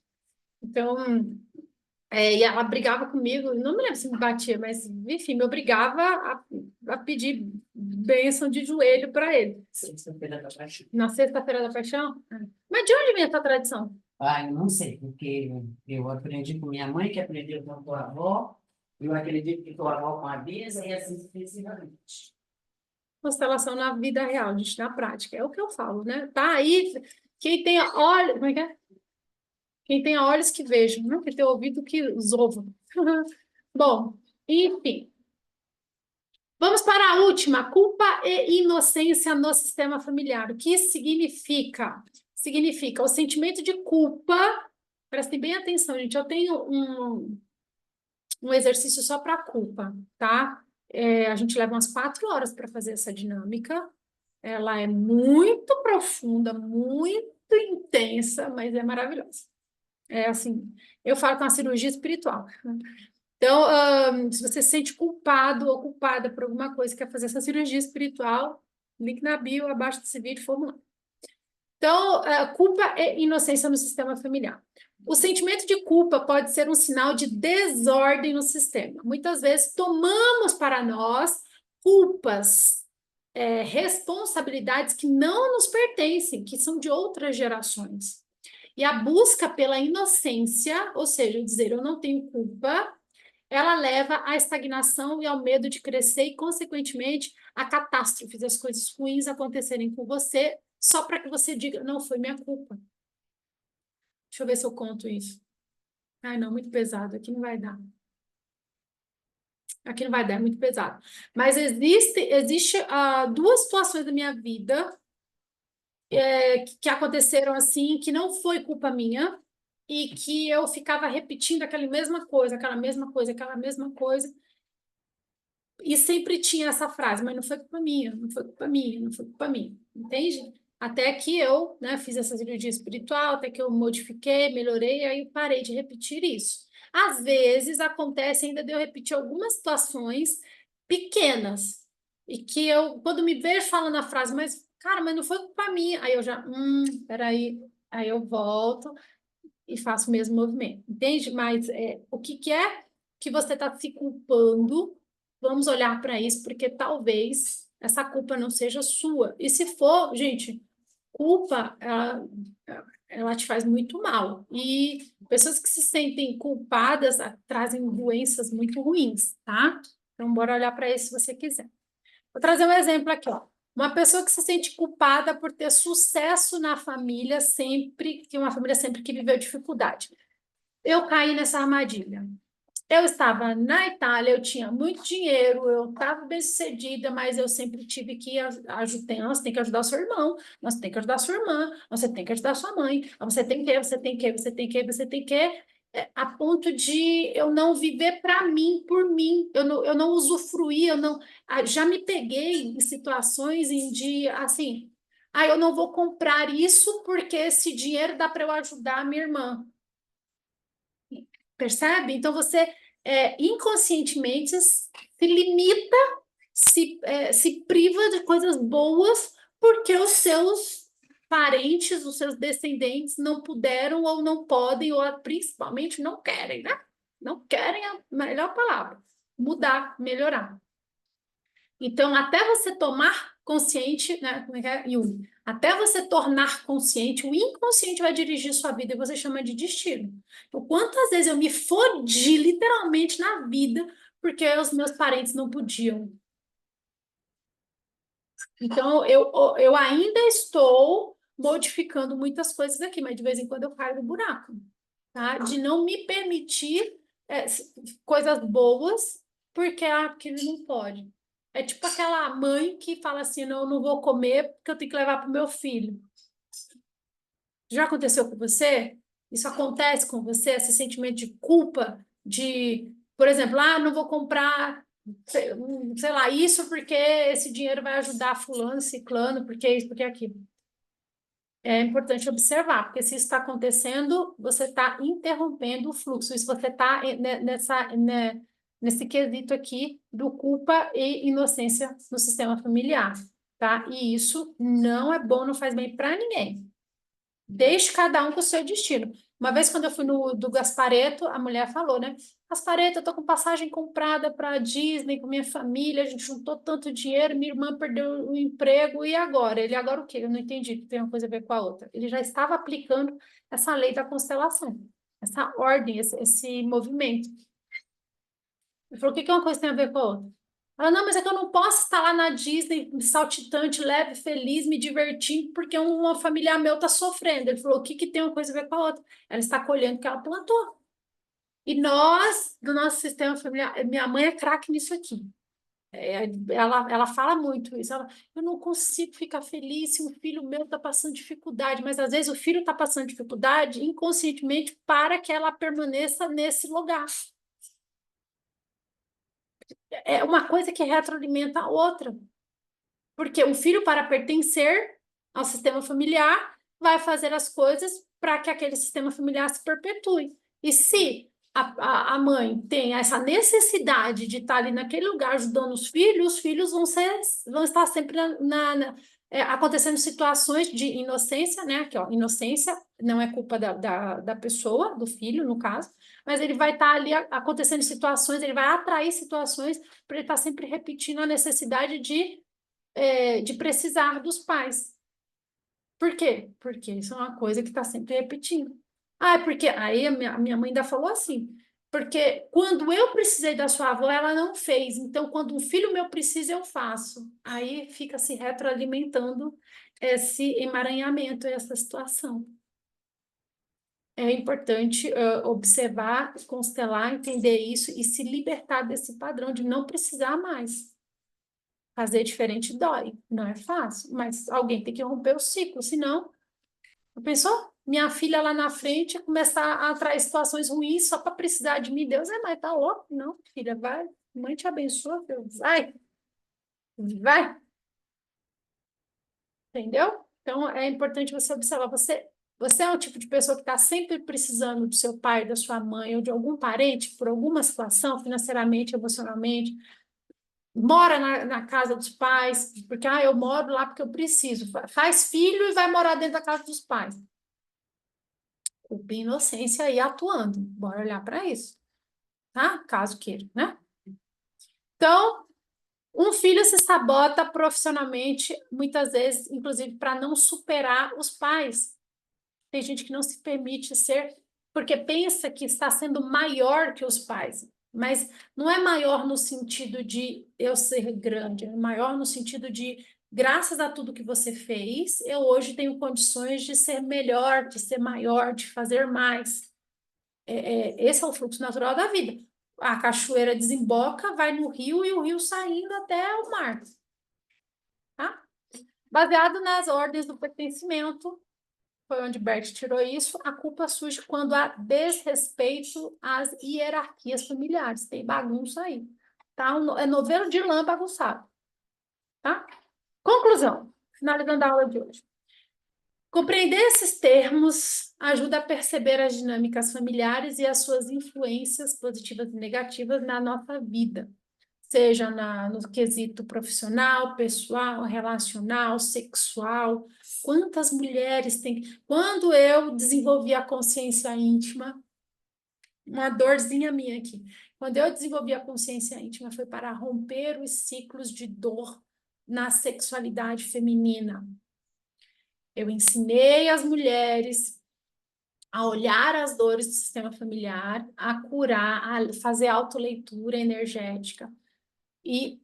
Então, e ela brigava comigo, não me lembro se me batia, mas enfim, me obrigava a pedir bênção de joelho para ele. sexta-feira da paixão. Na Sexta-feira da Paixão? É. Mas de onde vem essa tradição? Ah, eu não sei, porque eu aprendi com minha mãe, que aprendeu com a tua avó, eu acredito que tua avó com a Bisa e assim sucessivamente. Constelação na vida real, gente, na prática. É o que eu falo, né? Tá aí, quem tem olhos, como é que é? Quem tem olhos que vejam, não quem tem ouvido que os ouva. Bom, enfim. Vamos para a última, culpa e inocência no sistema familiar. O que isso significa? Significa o sentimento de culpa. Prestem bem atenção, gente. Eu tenho um exercício só para culpa, tá? A gente leva umas 4 horas para fazer essa dinâmica. Ela é muito profunda, muito intensa, mas é maravilhosa. É assim, eu falo com a cirurgia espiritual. Então, se você se sente culpado ou culpada por alguma coisa, quer fazer essa cirurgia espiritual, link na bio, abaixo desse vídeo, formulário. Então, culpa e inocência no sistema familiar. O sentimento de culpa pode ser um sinal de desordem no sistema. Muitas vezes tomamos para nós culpas, responsabilidades que não nos pertencem, que são de outras gerações. E a busca pela inocência, ou seja, dizer eu não tenho culpa, ela leva à estagnação e ao medo de crescer e, consequentemente, a catástrofes, as coisas ruins acontecerem com você, só para que você diga, não, foi minha culpa. Deixa eu ver se eu conto isso. Ai, não, muito pesado, aqui não vai dar. Aqui não vai dar, é muito pesado. Mas existe duas situações da minha vida que aconteceram assim, que não foi culpa minha, e que eu ficava repetindo aquela mesma coisa, aquela mesma coisa, aquela mesma coisa, e sempre tinha essa frase, mas não foi culpa minha, não foi culpa minha, não foi culpa minha, entende? Até que eu, né, fiz essa cirurgia espiritual, até que eu modifiquei, melhorei, aí eu parei de repetir isso. Às vezes acontece ainda de eu repetir algumas situações pequenas, e que eu, quando me vejo falando a frase, mas, cara, mas não foi culpa minha, aí eu já, peraí, aí eu volto e faço o mesmo movimento, entende? Mas o que, que é que você está se culpando? Vamos olhar para isso, porque talvez essa culpa não seja sua. E se for, gente, culpa, ela te faz muito mal. E pessoas que se sentem culpadas trazem doenças muito ruins, tá? Então, bora olhar para isso se você quiser. Vou trazer um exemplo aqui, ó. Uma pessoa que se sente culpada por ter sucesso na família sempre, que uma família sempre que viveu dificuldade. Eu caí nessa armadilha. Eu estava na Itália, eu tinha muito dinheiro, eu estava bem-sucedida, mas eu sempre tive que ajudar. Você tem que ajudar o seu irmão, você tem que ajudar a sua irmã, você tem que ajudar a sua mãe, você tem que, você tem que, você tem que, você tem que, a ponto de eu não viver para mim, por mim, eu não usufruir, eu não. Já me peguei em situações em de, assim, eu não vou comprar isso porque esse dinheiro dá para eu ajudar a minha irmã. Percebe? Então você inconscientemente se limita, se priva de coisas boas porque os seus parentes, os seus descendentes não puderam ou não podem, ou principalmente não querem, né? Não querem a melhor palavra. Mudar, melhorar. Então, até você tomar consciente, né? Como é que é? Jung? Até você tornar consciente, o inconsciente vai dirigir sua vida e você chama de destino. Então, quantas vezes eu me fodi literalmente na vida porque os meus parentes não podiam? Então, eu ainda estou modificando muitas coisas aqui, mas de vez em quando eu caio no buraco, tá? De não me permitir coisas boas porque aquilo não pode. É tipo aquela mãe que fala assim, não, eu não vou comer porque eu tenho que levar para o meu filho. Já aconteceu com você? Isso acontece com você? Esse sentimento de culpa, por exemplo, não vou comprar, sei lá, isso porque esse dinheiro vai ajudar fulano, ciclano, porque isso, porque aquilo. É importante observar, porque se isso está acontecendo, você está interrompendo o fluxo. Isso você está nesse quesito aqui do culpa e inocência no sistema familiar, tá? E isso não é bom, não faz bem para ninguém. Deixe cada um com o seu destino. Uma vez, quando eu fui no do Gaspareto, a mulher falou, né? Gaspareto, eu tô com passagem comprada para Disney com minha família, a gente juntou tanto dinheiro, minha irmã perdeu o emprego, e agora? Ele, agora o quê? Eu não entendi, que tem uma coisa a ver com a outra. Ele já estava aplicando essa lei da constelação, essa ordem, esse movimento. Ele falou, o que que uma coisa tem a ver com a outra? Ela, não, mas é que eu não posso estar lá na Disney, saltitante, leve, feliz, me divertindo, porque uma familiar meu está sofrendo. Ele falou, o que que tem uma coisa a ver com a outra? Ela está colhendo o que ela plantou. E nós, do nosso sistema familiar, minha mãe é craque nisso aqui. Ela fala muito isso. Eu não consigo ficar feliz se um filho meu está passando dificuldade, mas às vezes o filho está passando dificuldade inconscientemente para que ela permaneça nesse lugar. É uma coisa que retroalimenta a outra. Porque o filho, para pertencer ao sistema familiar, vai fazer as coisas para que aquele sistema familiar se perpetue. E se a mãe tem essa necessidade de estar ali naquele lugar ajudando os filhos vão estar sempre acontecendo situações de inocência, né? Aqui, ó, inocência não é culpa da pessoa, do filho, no caso, mas ele vai estar ali acontecendo situações, ele vai atrair situações para ele estar sempre repetindo a necessidade de precisar dos pais. Por quê? Porque isso é uma coisa que está sempre repetindo. É porque aí a minha mãe ainda falou assim, porque quando eu precisei da sua avó, ela não fez. Então, quando um filho meu precisa, eu faço. Aí fica se retroalimentando esse emaranhamento, essa situação. É importante observar, constelar, entender isso e se libertar desse padrão de não precisar mais. Fazer diferente dói, não é fácil, mas alguém tem que romper o ciclo, senão, pensou? Minha filha lá na frente começar a atrair situações ruins só para precisar de mim. Deus é mais, tá louco? Não, filha, vai, mãe te abençoa, filho. Vai, vai, entendeu? Então, é importante você observar, você é o tipo de pessoa que está sempre precisando do seu pai, da sua mãe ou de algum parente por alguma situação, financeiramente, emocionalmente, mora na casa dos pais, porque eu moro lá porque eu preciso. Faz filho e vai morar dentro da casa dos pais. Culpa e inocência aí atuando. Bora olhar para isso, tá? Caso queira, né? Então, um filho se sabota profissionalmente, muitas vezes, inclusive, para não superar os pais. Tem gente que não se permite ser, porque pensa que está sendo maior que os pais. Mas não é maior no sentido de eu ser grande, é maior no sentido de, graças a tudo que você fez, eu hoje tenho condições de ser melhor, de ser maior, de fazer mais. Esse é o fluxo natural da vida. A cachoeira desemboca, vai no rio e o rio saindo até o mar. Tá? Baseado nas ordens do pertencimento, foi onde Bert tirou isso, a culpa surge quando há desrespeito às hierarquias familiares. Tem bagunça aí. Tá? É novelo de lã bagunçado. Tá? Conclusão, finalizando a aula de hoje. Compreender esses termos ajuda a perceber as dinâmicas familiares e as suas influências positivas e negativas na nossa vida, seja no quesito profissional, pessoal, relacional, sexual. Quantas mulheres têm... Quando eu desenvolvi a consciência íntima, uma dorzinha minha aqui, quando eu desenvolvi a consciência íntima foi para romper os ciclos de dor na sexualidade feminina. Eu ensinei as mulheres a olhar as dores do sistema familiar, a curar, a fazer autoleitura energética. E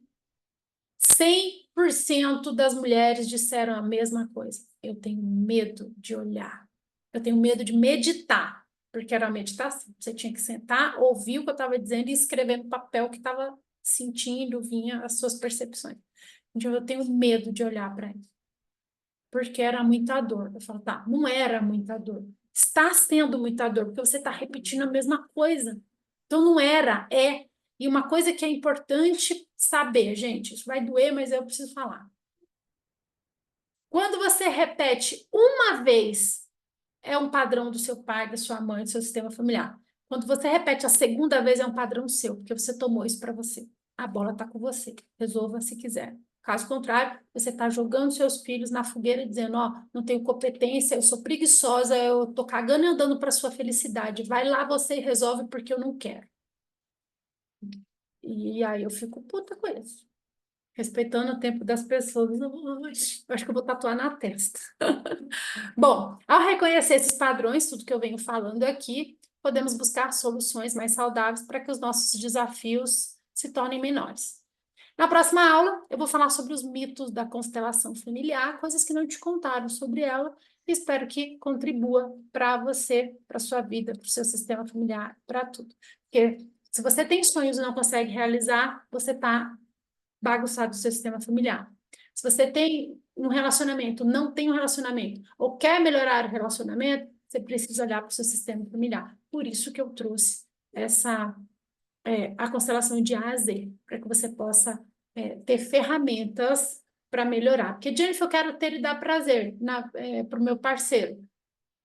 100% das mulheres disseram a mesma coisa. Eu tenho medo de olhar. Eu tenho medo de meditar, porque era uma meditação. Você tinha que sentar, ouvir o que eu estava dizendo e escrever no papel o que estava sentindo, vinha as suas percepções. Então, eu tenho medo de olhar para isso, porque era muita dor. Eu falo, tá, não era muita dor. Está sendo muita dor, porque você está repetindo a mesma coisa. Então, não era, é. E uma coisa que é importante saber, gente, isso vai doer, mas eu preciso falar. Quando você repete uma vez, é um padrão do seu pai, da sua mãe, do seu sistema familiar. Quando você repete a segunda vez, é um padrão seu, porque você tomou isso para você. A bola está com você. Resolva se quiser. Caso contrário, você está jogando seus filhos na fogueira, dizendo: ó, não tenho competência, eu sou preguiçosa, eu tô cagando e andando para sua felicidade. Vai lá você e resolve porque eu não quero. E aí eu fico puta com isso. Respeitando o tempo das pessoas. Eu acho que eu vou tatuar na testa. Bom, ao reconhecer esses padrões, tudo que eu venho falando aqui, podemos buscar soluções mais saudáveis para que os nossos desafios se tornem menores. Na próxima aula, eu vou falar sobre os mitos da constelação familiar, coisas que não te contaram sobre ela, e espero que contribua para você, para a sua vida, para o seu sistema familiar, para tudo. Porque se você tem sonhos e não consegue realizar, você está bagunçado o seu sistema familiar. Se você tem um relacionamento, não tem um relacionamento, ou quer melhorar o relacionamento, você precisa olhar para o seu sistema familiar. Por isso que eu trouxe a constelação de A a Z, para que você possa ter ferramentas para melhorar. Porque, Jennifer, eu quero ter e dar prazer para o meu parceiro.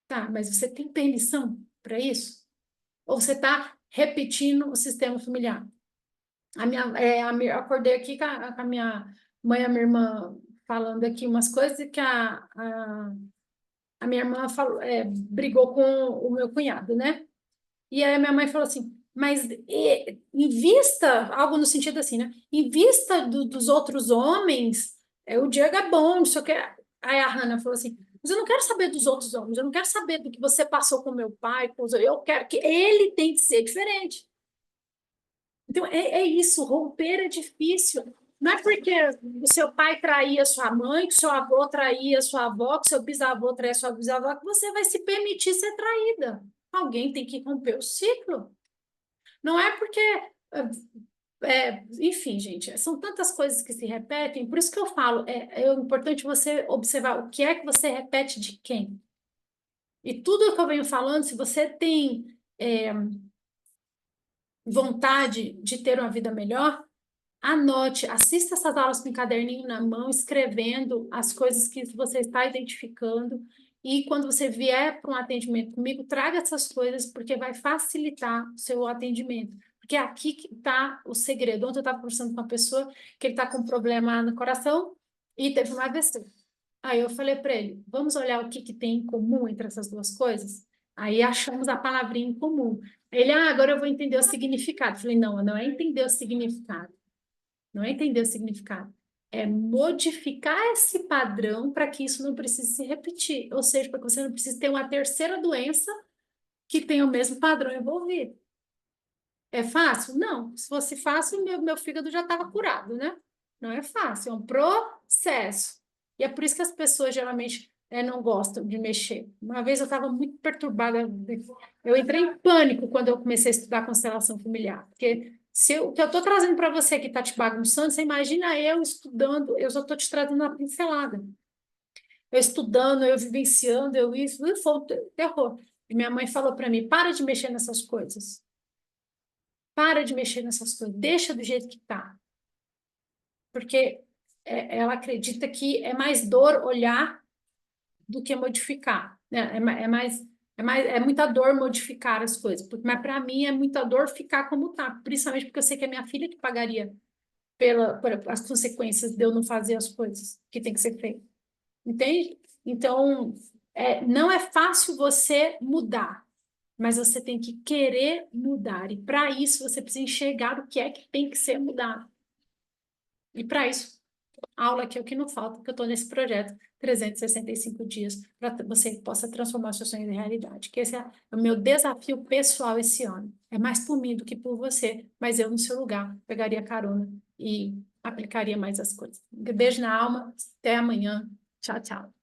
Tá, mas você tem permissão para isso? Ou você está repetindo o sistema familiar? Eu acordei aqui com a minha mãe e a minha irmã falando aqui umas coisas que a minha irmã brigou com o meu cunhado, né? E aí a minha mãe falou assim, mas em vista, algo no sentido assim, né? Em vista dos outros homens, o Diego é bom, não sei o que. Aí a Hannah falou assim, mas eu não quero saber dos outros homens, eu não quero saber do que você passou com meu pai, eu quero que ele tem que ser diferente. Então, é isso, romper é difícil. Não é porque o seu pai traía sua mãe, que o seu avô traía sua avó, que o seu bisavô traía sua bisavó, que você vai se permitir ser traída. Alguém tem que romper o ciclo. Não é porque enfim, gente, são tantas coisas que se repetem, por isso que eu falo, é importante você observar o que é que você repete de quem. E tudo o que eu venho falando, se você tem vontade de ter uma vida melhor, anote, assista essas aulas com um caderninho na mão, escrevendo as coisas que você está identificando. E quando você vier para um atendimento comigo, traga essas coisas, porque vai facilitar o seu atendimento. Porque é aqui que está o segredo. Ontem eu estava conversando com uma pessoa que ele está com um problema no coração e teve um AVC. Aí eu falei para ele, vamos olhar o que, que tem em comum entre essas duas coisas? Aí achamos a palavrinha em comum. Ele, agora eu vou entender o significado. Eu falei, não é entender o significado. Não é entender o significado. É modificar esse padrão para que isso não precise se repetir. Ou seja, para que você não precise ter uma terceira doença que tenha o mesmo padrão envolvido. É fácil? Não. Se fosse fácil, meu fígado já estava curado, né? Não é fácil, é um processo. E é por isso que as pessoas geralmente não gostam de mexer. Uma vez eu estava muito perturbada, eu entrei em pânico quando eu comecei a estudar constelação familiar, porque o que eu estou trazendo para você que está te bagunçando, você imagina eu estudando, eu só estou te trazendo uma pincelada. Eu estudando, eu vivenciando, isso foi um terror. E minha mãe falou para mim, para de mexer nessas coisas. Para de mexer nessas coisas, deixa do jeito que está. Porque ela acredita que é mais dor olhar do que modificar, né? É muita dor modificar as coisas, mas para mim é muita dor ficar como está, principalmente porque eu sei que é minha filha que pagaria por as consequências de eu não fazer as coisas que tem que ser feito, entende? Então, não é fácil você mudar, mas você tem que querer mudar, e para isso você precisa enxergar o que é que tem que ser mudado. E para isso, aula que é o que não falta, porque eu estou nesse projeto 365 dias para você possa transformar seus sonhos em realidade. Que esse é o meu desafio pessoal esse ano. É mais por mim do que por você, mas eu no seu lugar pegaria carona e aplicaria mais as coisas. Beijo na alma, até amanhã. Tchau, tchau.